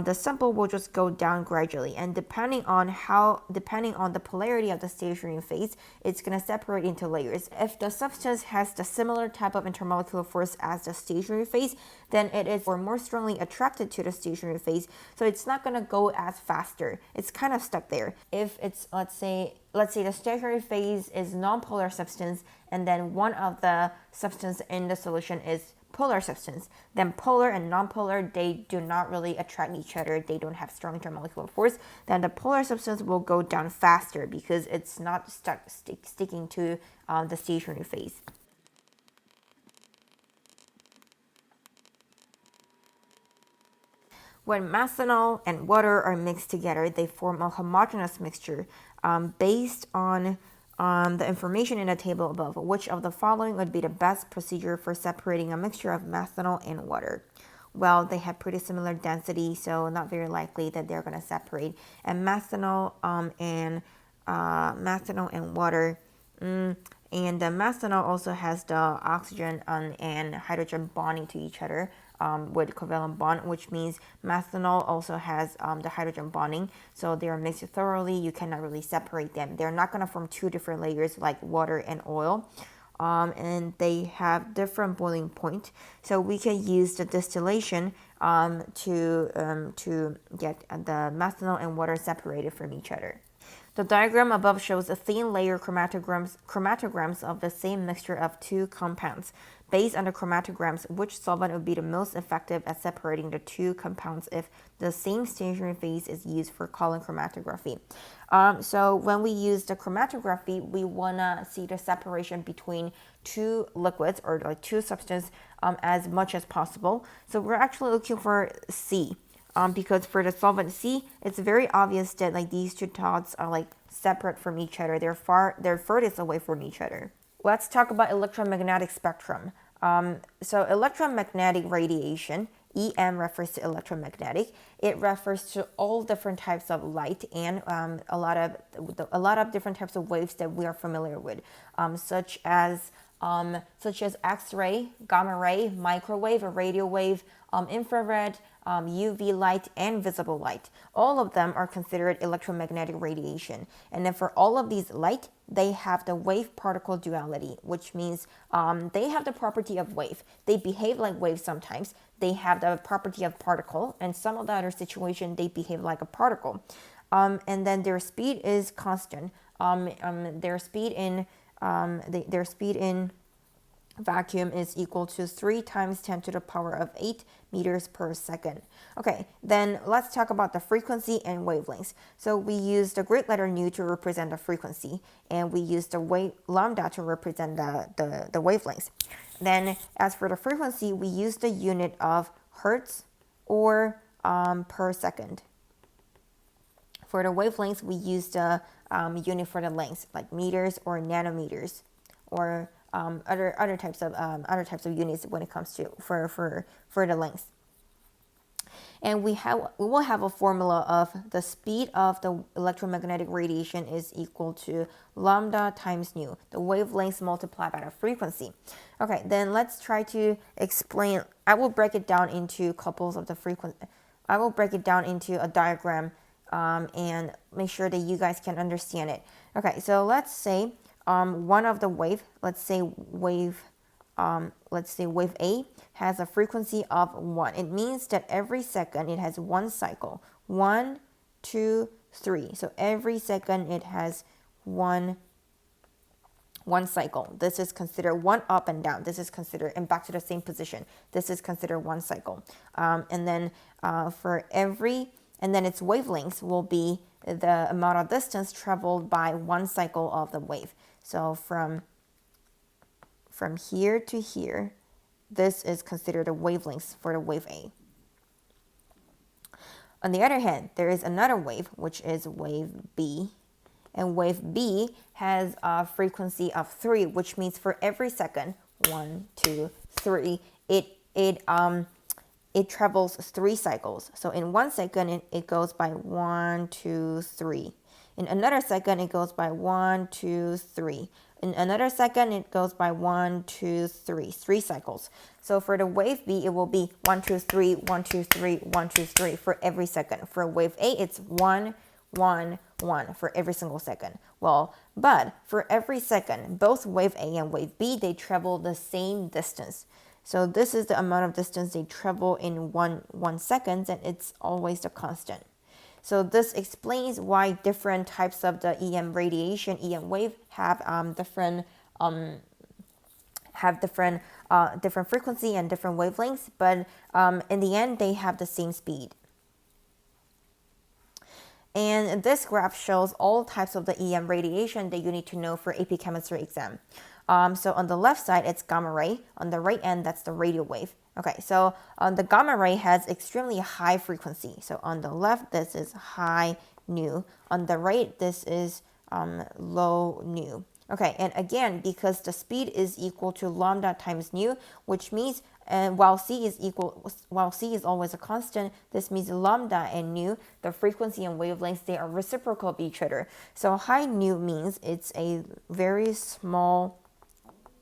the sample will just go down gradually, and depending on the polarity of the stationary phase, it's going to separate into layers. If the substance has the similar type of intermolecular force as the stationary phase, then it is more strongly attracted to the stationary phase, so it's not going to go as faster. It's kind of stuck there. If it's let's say the stationary phase is nonpolar substance, and then one of the substance in the solution is polar substance, then polar and nonpolar, they do not really attract each other, they don't have strong intermolecular force, then the polar substance will go down faster because it's not sticking to the stationary phase. When methanol and water are mixed together, they form a homogeneous mixture based on the information in the table above. Which of the following would be the best procedure for separating a mixture of methanol and water? Well, they have pretty similar density, so not very likely that they're going to separate. And methanol and water, and the methanol also has the oxygen and hydrogen bonding to each other with covalent bond, which means methanol also has the hydrogen bonding, so they are mixed thoroughly. You cannot really separate them. They're not going to form two different layers like water and oil, and they have different boiling point. So we can use the distillation to get the methanol and water separated from each other. The diagram above shows a thin layer chromatograms of the same mixture of two compounds. Based on the chromatograms, which solvent would be the most effective at separating the two compounds if the same stationary phase is used for column chromatography? So when we use the chromatography, we want to see the separation between two liquids or like two substances as much as possible. So we're actually looking for C. Because for the solvent C, it's very obvious that like these two dots are like separate from each other. They're furthest away from each other. Let's talk about electromagnetic spectrum. So electromagnetic radiation, EM refers to electromagnetic. It refers to all different types of light and a lot of different types of waves that we are familiar with, such as X-ray, gamma ray, microwave, a radio wave, infrared, UV light, and visible light. All of them are considered electromagnetic radiation. And then for all of these light, they have the wave-particle duality, which means they have the property of wave. They behave like waves sometimes. They have the property of particle, and some of the other situation, they behave like a particle. And then their speed is constant. Their speed in vacuum is equal to 3 times 10 to the power of 8 meters per second. Okay, then let's talk about the frequency and wavelengths. So we use the Greek letter nu to represent the frequency, and we use the lambda to represent the wavelengths. Then as for the frequency, we use the unit of hertz or per second. For the wavelengths, we use the unit for the lengths, like meters or nanometers, or other types of units when it comes to for the length. And we will have a formula of the speed of the electromagnetic radiation is equal to lambda times nu, the wavelengths multiplied by the frequency. Okay, then let's try to explain. I will break it down into couples of the frequency. I will break it down into a diagram and make sure that you guys can understand it. Okay, so let's say one of the wave, let's say wave A has a frequency of 1. It means that every second it has one cycle. 1, 2, 3. So every second it has one cycle. This is considered one up and down. This is considered, and back to the same position. This is considered one cycle. And then its wavelengths will be the amount of distance traveled by one cycle of the wave. So from here to here, this is considered a wavelength for the wave A. On the other hand, there is another wave, which is wave B. And wave B has a frequency of 3, which means for every second, 1, 2, 3, it travels 3 cycles. So in 1 second, it goes by 1, 2, 3. In another second, it goes by 1, 2, 3. In another second, it goes by 1, 2, 3, 3 cycles. So for the wave B, it will be 1, 2, 3, 1, 2, 3, 1, 2, 3 for every second. For wave A, it's 1, 1, 1 for every single second. Well, but for every second, both wave A and wave B, they travel the same distance. So this is the amount of distance they travel in one second, and it's always the constant. So this explains why different types of the EM radiation, EM wave have different frequency and different wavelengths, but in the end they have the same speed. And this graph shows all types of the EM radiation that you need to know for AP Chemistry exam. So on the left side, it's gamma ray. On the right end, that's the radio wave. Okay, so the gamma ray has extremely high frequency. So on the left, this is high nu. On the right, this is low nu. Okay, and again, because the speed is equal to lambda times nu, which means while c is always a constant, this means lambda and nu, the frequency and wavelengths, they are reciprocal of each other. So high nu means it's a very small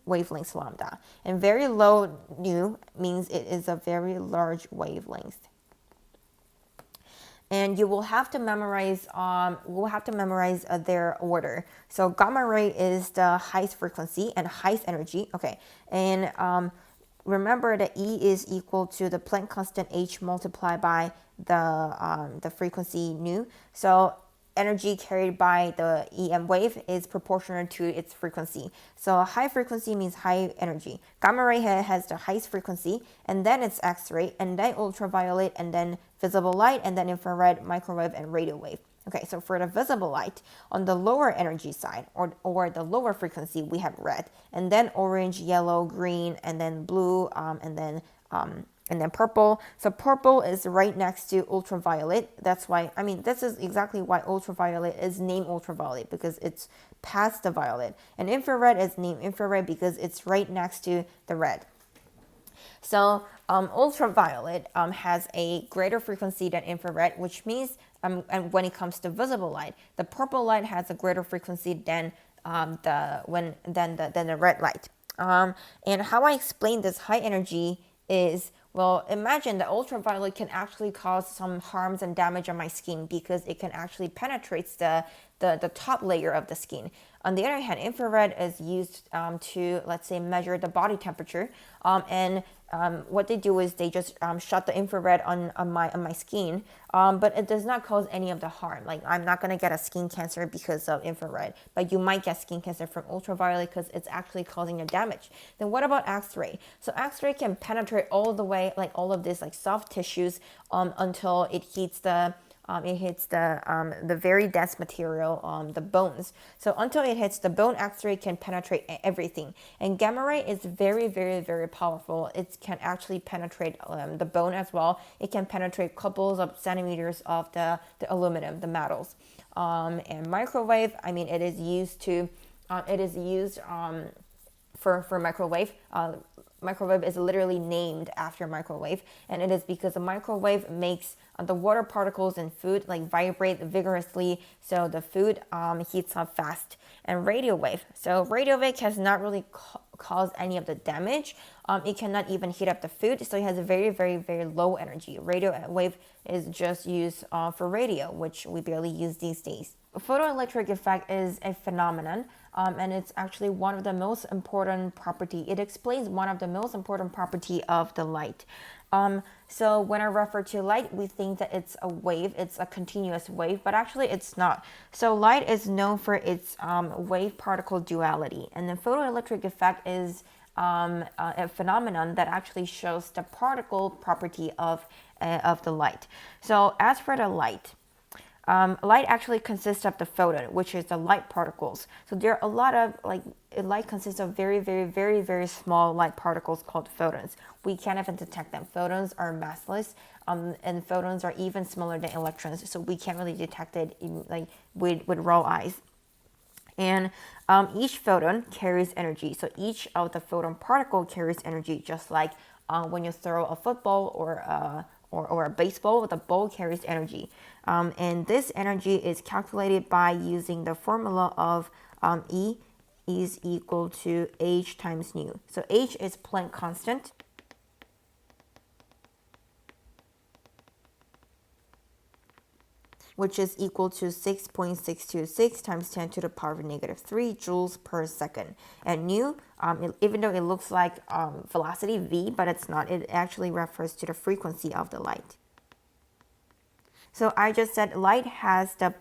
wavelength lambda, and very low nu means it is a very large wavelength. And you will have to memorize their order. So gamma ray is the highest frequency and highest energy. Okay, and remember that E is equal to the Planck constant h multiplied by the frequency nu. So energy carried by the EM wave is proportional to its frequency. So high frequency means high energy. Gamma ray has the highest frequency, and then it's X-ray, and then ultraviolet, and then visible light, and then infrared, microwave, and radio wave. Okay, so for the visible light, on the lower energy side, or the lower frequency, we have red, and then orange, yellow, green, and then blue, and then purple. So purple is right next to ultraviolet. That's why, I mean, this is exactly why ultraviolet is named ultraviolet, because it's past the violet. And infrared is named infrared because it's right next to the red. So ultraviolet has a greater frequency than infrared, which means and when it comes to visible light, the purple light has a greater frequency than the red light. And how I explain this high energy is, well, imagine that ultraviolet can actually cause some harms and damage on my skin because it can actually penetrate the top layer of the skin. On the other hand, infrared is used to, let's say, measure the body temperature, and what they do is they just shot the infrared on my skin, but it does not cause any of the harm. Like, I'm not gonna get a skin cancer because of infrared, but you might get skin cancer from ultraviolet because it's actually causing the damage. Then what about X-ray? So X-ray can penetrate all the way, like all of this like soft tissues, until it hits the very dense material, the bones. So until it hits the bone, X-ray can penetrate everything. And gamma ray is very, very, very powerful. It can actually penetrate the bone as well. It can penetrate couples of centimeters of the aluminum, the metals. And microwave, I mean, it is used for microwave. Microwave is literally named after microwave, and it is because the microwave makes the water particles in food like vibrate vigorously, so the food heats up fast. And radio wave, so radio wave has not really caused any of the damage. It cannot even heat up the food, so it has a very, very, very low energy. Radio wave is just used for radio, which we barely use these days. Photoelectric effect is a phenomenon, and it's actually one of the most important property. It explains one of the most important property of the light. So when I refer to light, we think that it's a wave, it's a continuous wave, but actually it's not. So light is known for its wave-particle duality, and the photoelectric effect is a phenomenon that actually shows the particle property of the light. So as for the light, light actually consists of the photon, which is the light particles. So there are a lot of, like, light consists of very, very, very, very small light particles called photons. We can't even detect them. Photons are massless, and photons are even smaller than electrons, so we can't really detect it with raw eyes. And each photon carries energy. So each of the photon particle carries energy, just like when you throw a football or a baseball, the ball carries energy. And this energy is calculated by using the formula of E is equal to h times nu. So h is Planck constant. Which is equal to 6.626 times 10 to the power of negative 3 joules per second. And nu, even though it looks like velocity v, but it's not, it actually refers to the frequency of the light. So I just said light has the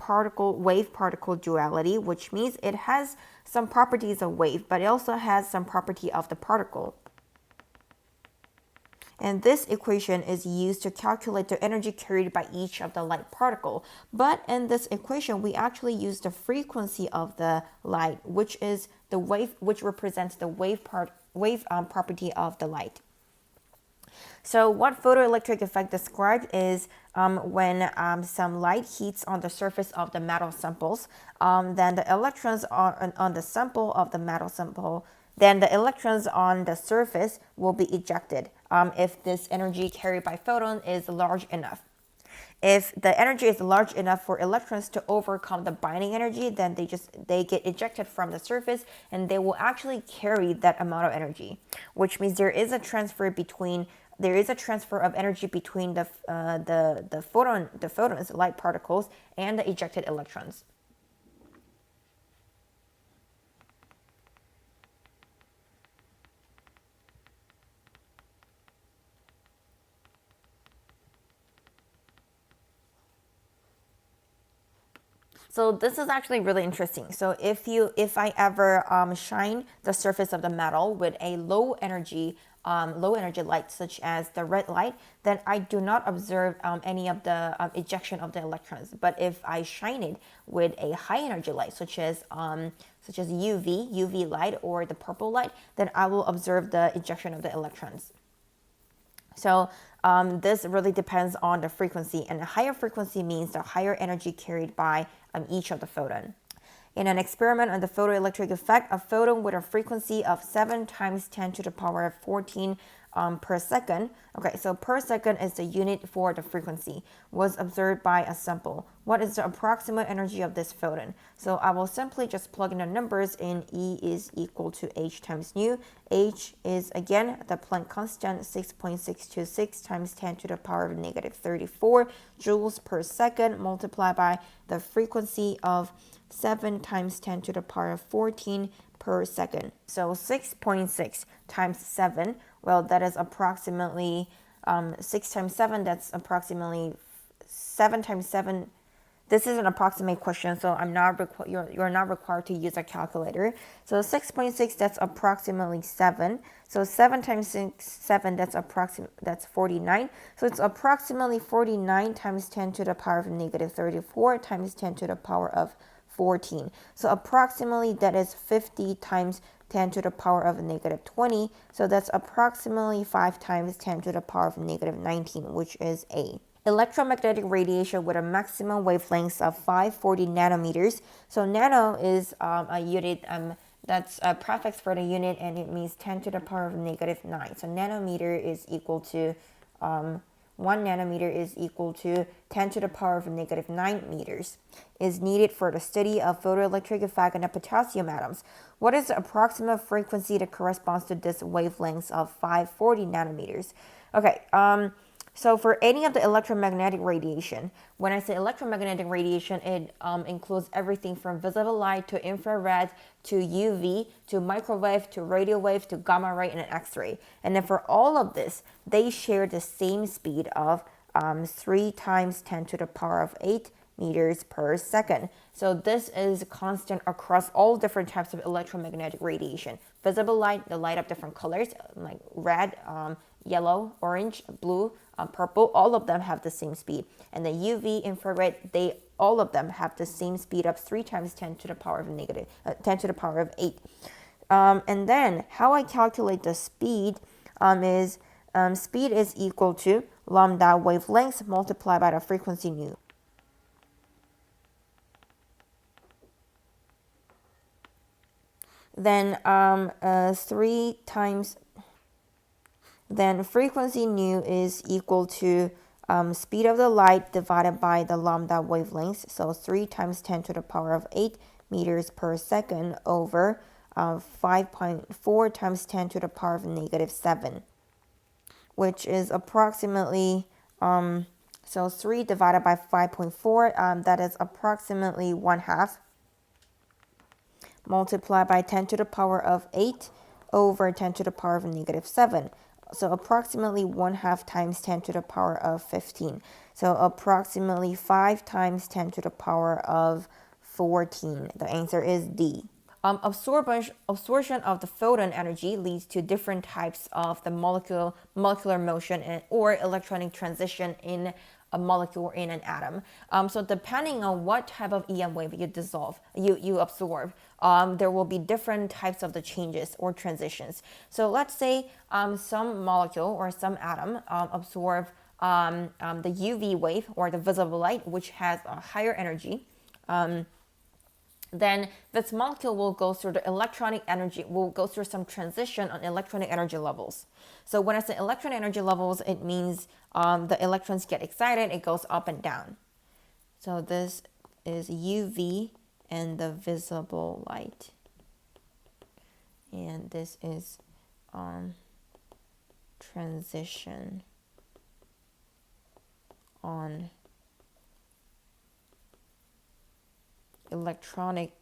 wave-particle duality, which means it has some properties of wave, but it also has some property of the particle. And this equation is used to calculate the energy carried by each of the light particle. But in this equation, we actually use the frequency of the light, which is the wave, which represents the wave property of the light. So what photoelectric effect described is when some light heats on the surface of the metal samples, then the electrons on the sample of the metal sample, then the electrons on the surface will be ejected if this energy carried by photon is large enough. If the energy is large enough for electrons to overcome the binding energy, then they get ejected from the surface, and they will actually carry that amount of energy, which means there is a transfer of energy between the photons, light particles, and the ejected electrons. So this is actually really interesting. So if I ever shine the surface of the metal with a low energy light, such as the red light, then I do not observe any of the ejection of the electrons. But if I shine it with a high energy light, such as UV light or the purple light, then I will observe the ejection of the electrons. So this really depends on the frequency, and a higher frequency means the higher energy carried by each of the photon. In an experiment on the photoelectric effect, a photon with a frequency of 7 times 10 to the power of 14 per second, okay, so per second is the unit for the frequency, was observed by a sample. What is the approximate energy of this photon? So I will simply just plug in the numbers in. E is equal to h times nu. H is, again, the Planck constant, 6.626 times 10 to the power of negative 34 joules per second, multiplied by the frequency of 7 times 10 to the power of 14 per second. So 6.6 times 7, well, that is approximately 6 times 7, that's approximately 7 times 7. This is an approximate question, so you're not required to use a calculator. So 6.6, that's approximately 7. So 7 times 7, that's 49. So it's approximately 49 times 10 to the power of negative 34 times 10 to the power of 14. So approximately that is 50 times 10 to the power of negative 20. So that's approximately 5 times 10 to the power of negative 19, which is A. Electromagnetic radiation with a maximum wavelength of 540 nanometers. So nano is a unit, that's a prefix for the unit, and it means 10 to the power of negative 9. So nanometer is equal to 1 nanometer is equal to 10 to the power of negative 9 meters, is needed for the study of photoelectric effect on the potassium atoms. What is the approximate frequency that corresponds to this wavelength of 540 nanometers? Okay, so for any of the electromagnetic radiation, when I say electromagnetic radiation, it includes everything from visible light to infrared to UV to microwave to radio wave to gamma ray and X-ray. And then for all of this, they share the same speed of 3 times 10 to the power of 8 meters per second. So this is constant across all different types of electromagnetic radiation. Visible light, the light of different colors, like red, yellow, orange, blue, purple, all of them have the same speed. And the UV, infrared, all of them have the same speed of 3 times 10 to the power of 10 to the power of 8. And then how I calculate the speed is speed is equal to lambda wavelength multiplied by the frequency nu. Then 3 times, then frequency nu is equal to speed of the light divided by the lambda wavelength. So 3 times 10 to the power of 8 meters per second over 5.4 times 10 to the power of negative 7, which is approximately, so 3 divided by 5.4, that is approximately 1/2, multiplied by 10 to the power of 8 over 10 to the power of negative 7. So approximately 1/2 times 10 to the power of 15. So approximately 5 times 10 to the power of 14. The answer is D. Absorption of the photon energy leads to different types of the molecular motion or electronic transition in a molecule or in an atom. So depending on what type of EM wave you absorb, there will be different types of the changes or transitions. So let's say some molecule or some atom absorb the UV wave or the visible light, which has a higher energy. Then this molecule will go through some transition on electronic energy levels. So when I say electron energy levels, it means the electrons get excited, it goes up and down. So this is UV and the visible light. And this is transition on electronic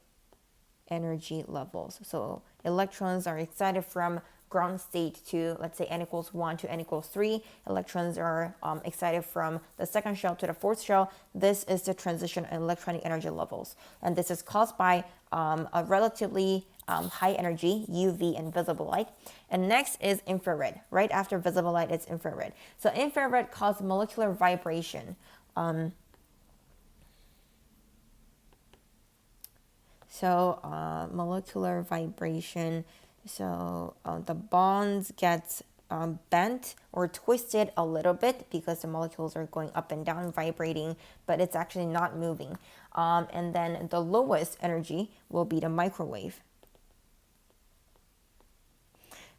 energy levels. So electrons are excited from ground state to, let's say, n equals 1 to n equals 3. Electrons are excited from the second shell to the fourth shell. This is the transition in electronic energy levels. And this is caused by a relatively high energy, UV and visible light. And next is infrared. Right after visible light, it's infrared. So infrared causes molecular vibration. Molecular vibration. So the bonds get bent or twisted a little bit because the molecules are going up and down, vibrating, but it's actually not moving. And then the lowest energy will be the microwave.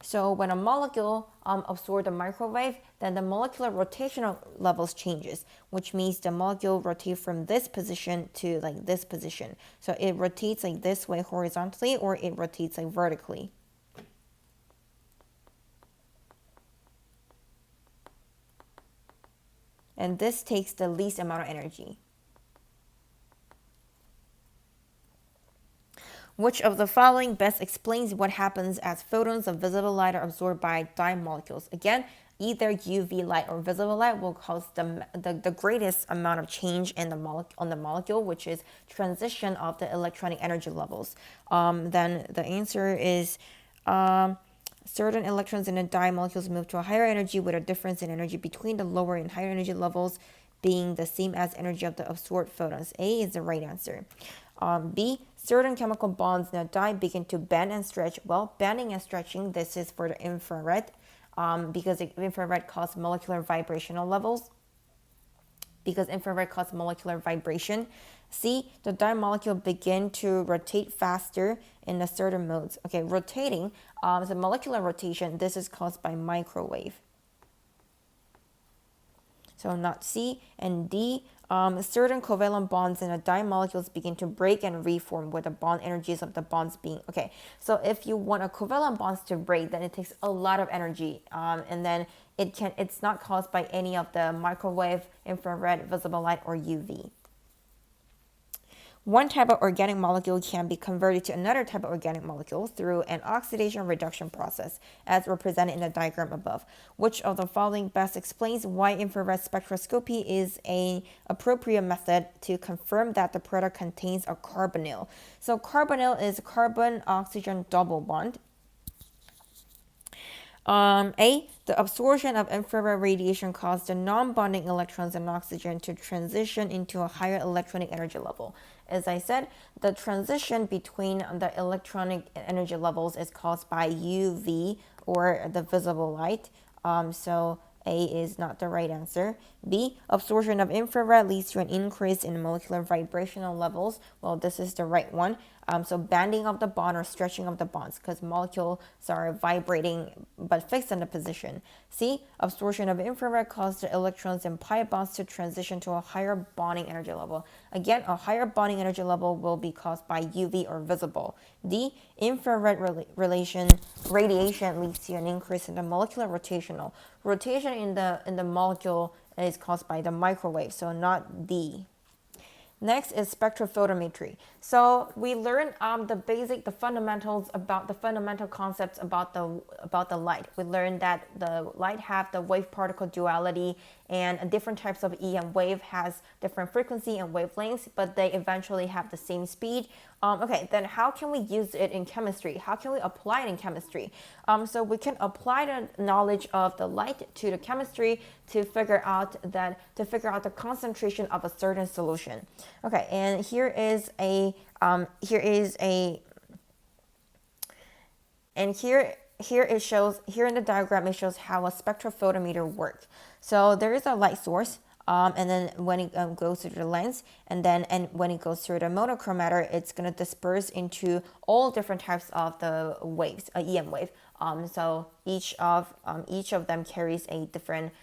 So when a molecule absorbs the microwave, then the molecular rotational levels changes, which means the molecule rotates from this position to like this position. So it rotates like this way horizontally, or it rotates like vertically. And this takes the least amount of energy. Which of the following best explains what happens as photons of visible light are absorbed by dye molecules? Again, either UV light or visible light will cause the greatest amount of change in on the molecule, which is transition of the electronic energy levels. Then the answer is certain electrons in the dye molecules move to a higher energy with a difference in energy between the lower and higher energy levels being the same as energy of the absorbed photons. A is the right answer. B, certain chemical bonds in a dye begin to bend and stretch. Well, bending and stretching, this is for the infrared, because infrared causes molecular vibrational levels, because infrared causes molecular vibration. C, the dye molecule begin to rotate faster in a certain modes. Okay, rotating, the molecular rotation, this is caused by microwave. So not C. And D, certain covalent bonds in a dye molecules begin to break and reform with the bond energies of the bonds being, okay. So if you want a covalent bonds to break, then it takes a lot of energy, and then it's not caused by any of the microwave, infrared, visible light, or UV. One type of organic molecule can be converted to another type of organic molecule through an oxidation reduction process, as represented in the diagram above. Which of the following best explains why infrared spectroscopy is an appropriate method to confirm that the product contains a carbonyl? So carbonyl is carbon-oxygen double bond. A, the absorption of infrared radiation causes the non-bonding electrons and oxygen to transition into a higher electronic energy level. As I said, the transition between the electronic energy levels is caused by UV or the visible light. So A is not the right answer. B, absorption of infrared leads to an increase in molecular vibrational levels. Well, this is the right one. So banding of the bond or stretching of the bonds, because molecules are vibrating but fixed in the position. C, absorption of infrared causes the electrons in pi bonds to transition to a higher bonding energy level. Again, a higher bonding energy level will be caused by UV or visible. D, infrared radiation leads to an increase in the molecular rotational. Rotation in the molecule is caused by the microwave, so not D. Next is spectrophotometry. So we learned the fundamentals about the fundamental concepts about the light. We learned that the light have the wave particle duality, and different types of EM wave has different frequency and wavelengths, but they eventually have the same speed. Okay, then how can we use it in chemistry? How can we apply it in chemistry? So we can apply the knowledge of the light to the chemistry to figure out the concentration of a certain solution. Okay, and here in the diagram it shows how a spectrophotometer works. So there is a light source, and then when it goes through the lens, and when it goes through the monochromator, it's going to disperse into all different types of the waves, EM wave. So each of them carries a different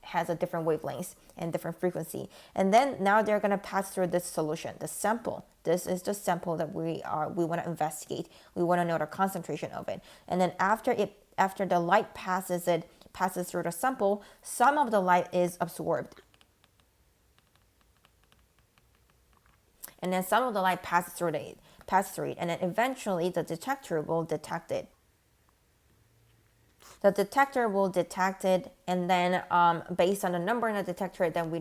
has a different wavelengths and different frequency. And then now they're going to pass through this solution, the sample. This is the sample that we want to investigate. We want to know the concentration of it. And then after the light passes through the sample, some of the light is absorbed. And then some of the light passes through it, and then eventually the detector will detect it. The detector will detect it, and then based on the number in the detector, then we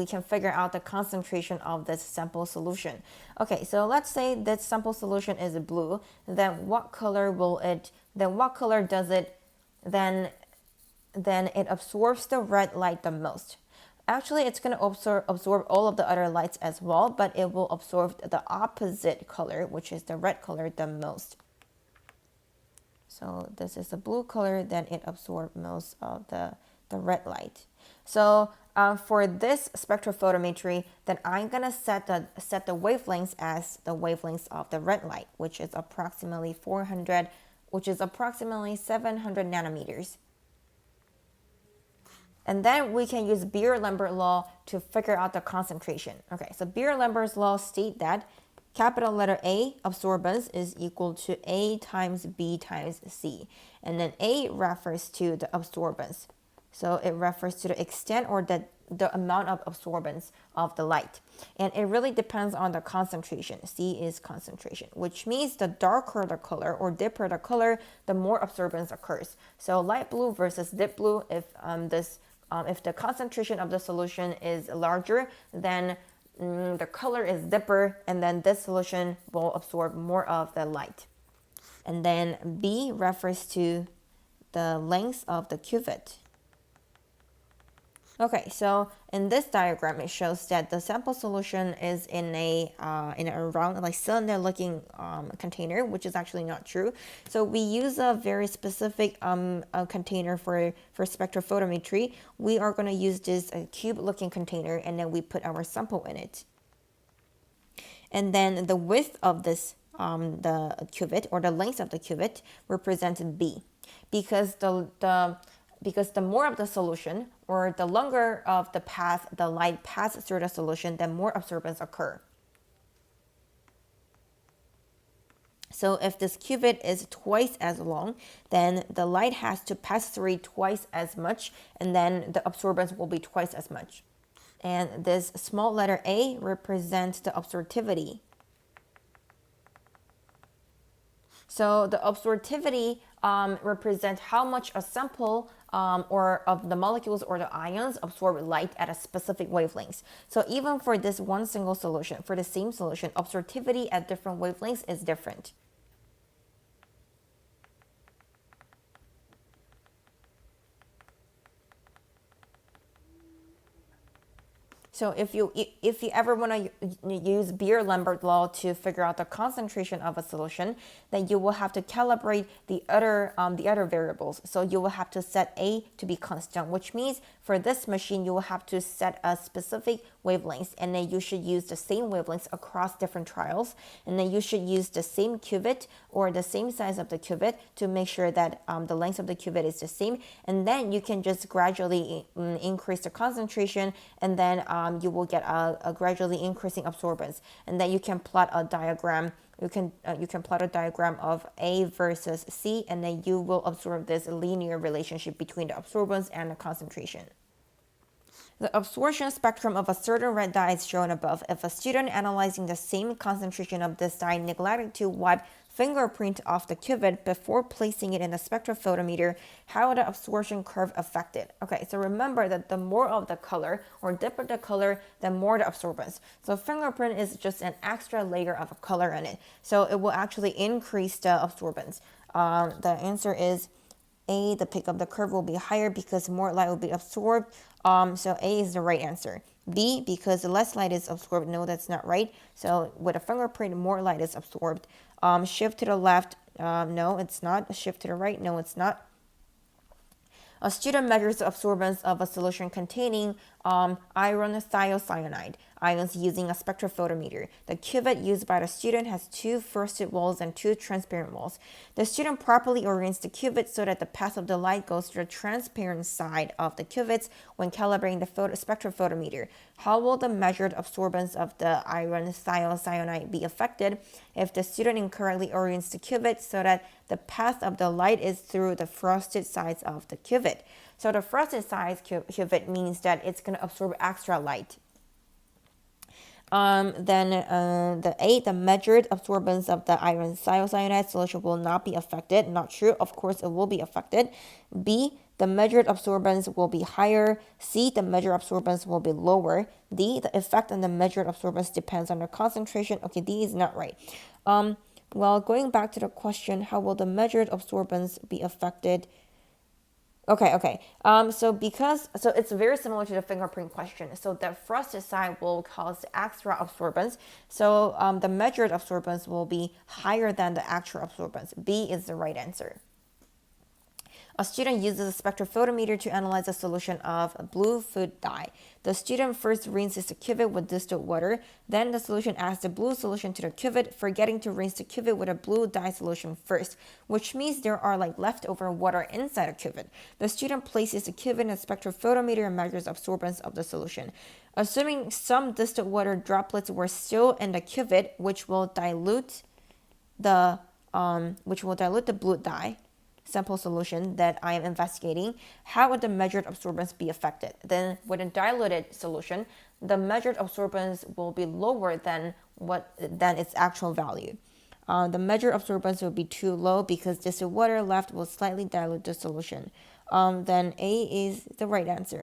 can figure out the concentration of this sample solution. Okay, so let's say this sample solution is blue. Then what color does it? Then it absorbs the red light the most. Actually, it's going to absorb all of the other lights as well, but it will absorb the opposite color, which is the red color, the most. So this is the blue color, then it absorbs most of the red light. So for this spectrophotometry, then I'm going to set the wavelengths as the wavelengths of the red light, which is approximately 700 nanometers. And then we can use Beer-Lambert law to figure out the concentration. Okay, so Beer-Lambert's law state that capital letter A, absorbance, is equal to A times B times C. And then A refers to the absorbance. So it refers to the extent or the amount of absorbance of the light. And it really depends on the concentration. C is concentration, which means the darker the color or deeper the color, the more absorbance occurs. So light blue versus deep blue, if the concentration of the solution is larger, then the color is deeper, and then this solution will absorb more of the light. And then B refers to the length of the cuvette. Okay, so in this diagram, it shows that the sample solution is in a round, like cylinder-looking container, which is actually not true. So we use a very specific container for spectrophotometry. We are going to use this cube-looking container, and then we put our sample in it. And then the width of this the cuvette, or the length of the cuvette, represents B, because the more of the solution, or the longer of the path the light passes through the solution, then more absorbance occur. So if this cuvette is twice as long, then the light has to pass through twice as much, and then the absorbance will be twice as much. And this small letter A represents the absorptivity. So the absorptivity represents how much a sample or of the molecules or the ions absorb light at a specific wavelengths. So even for this one single solution, for the same solution, absorptivity at different wavelengths is different. So if you ever want to use Beer-Lambert law to figure out the concentration of a solution, then you will have to calibrate the other variables. So you will have to set A to be constant, which means for this machine you will have to set a specific wavelength, and then you should use the same wavelengths across different trials, and then you should use the same cuvette or the same size of the cuvette to make sure that the length of the cuvette is the same, and then you can just gradually increase the concentration, and then you will get a gradually increasing absorbance, and then you can plot a diagram. You can plot a diagram of A versus C, and then you will observe this linear relationship between the absorbance and the concentration. The absorption spectrum of a certain red dye is shown above. If a student analyzing the same concentration of this dye neglected to wipe fingerprint off the cuvette before placing it in the spectrophotometer, how would the absorption curve affected? Okay, so remember that the more of the color or deeper the color, the more the absorbance. So fingerprint is just an extra layer of a color in it. So it will actually increase the absorbance. The answer is A, the peak of the curve will be higher because more light will be absorbed. So A is the right answer. B, because less light is absorbed. No, that's not right. So with a fingerprint, more light is absorbed. Shift to the left. No, it's not. Shift to the right. No, it's not. A student measures the absorbance of a solution containing iron thiocyanide ions using a spectrophotometer. The cuvette used by the student has 2 frosted walls and 2 transparent walls. The student properly orients the cuvette so that the path of the light goes to the transparent side of the cuvettes when calibrating the spectrophotometer. How will the measured absorbance of the iron thiocyanide be affected if the student incorrectly orients the cuvette so that the path of the light is through the frosted sides of the cuvette? So the frosted sides cuvette means that it's going to absorb extra light. The A, the measured absorbance of the iron thiocyanide solution will not be affected. Not true. Of course, it will be affected. B, the measured absorbance will be higher. C, the measured absorbance will be lower. D, the effect on the measured absorbance depends on the concentration. Okay, D is not right. Well, going back to the question, how will the measured absorbance be affected? Okay. So it's very similar to the fingerprint question. So the frosted side will cause extra absorbance. So the measured absorbance will be higher than the actual absorbance. B is the right answer. A student uses a spectrophotometer to analyze a solution of blue food dye. The student first rinses the cuvette with distilled water. Then the solution adds the blue solution to the cuvette, forgetting to rinse the cuvette with a blue dye solution first, which means there are leftover water inside a cuvette. The student places the cuvette in a spectrophotometer and measures absorbance of the solution. Assuming some distilled water droplets were still in the cuvette, which will dilute the blue dye sample solution that I am investigating, how would the measured absorbance be affected? Then with a diluted solution, the measured absorbance will be lower than its actual value. The measured absorbance will be too low because distilled water left will slightly dilute the solution. Then A is the right answer.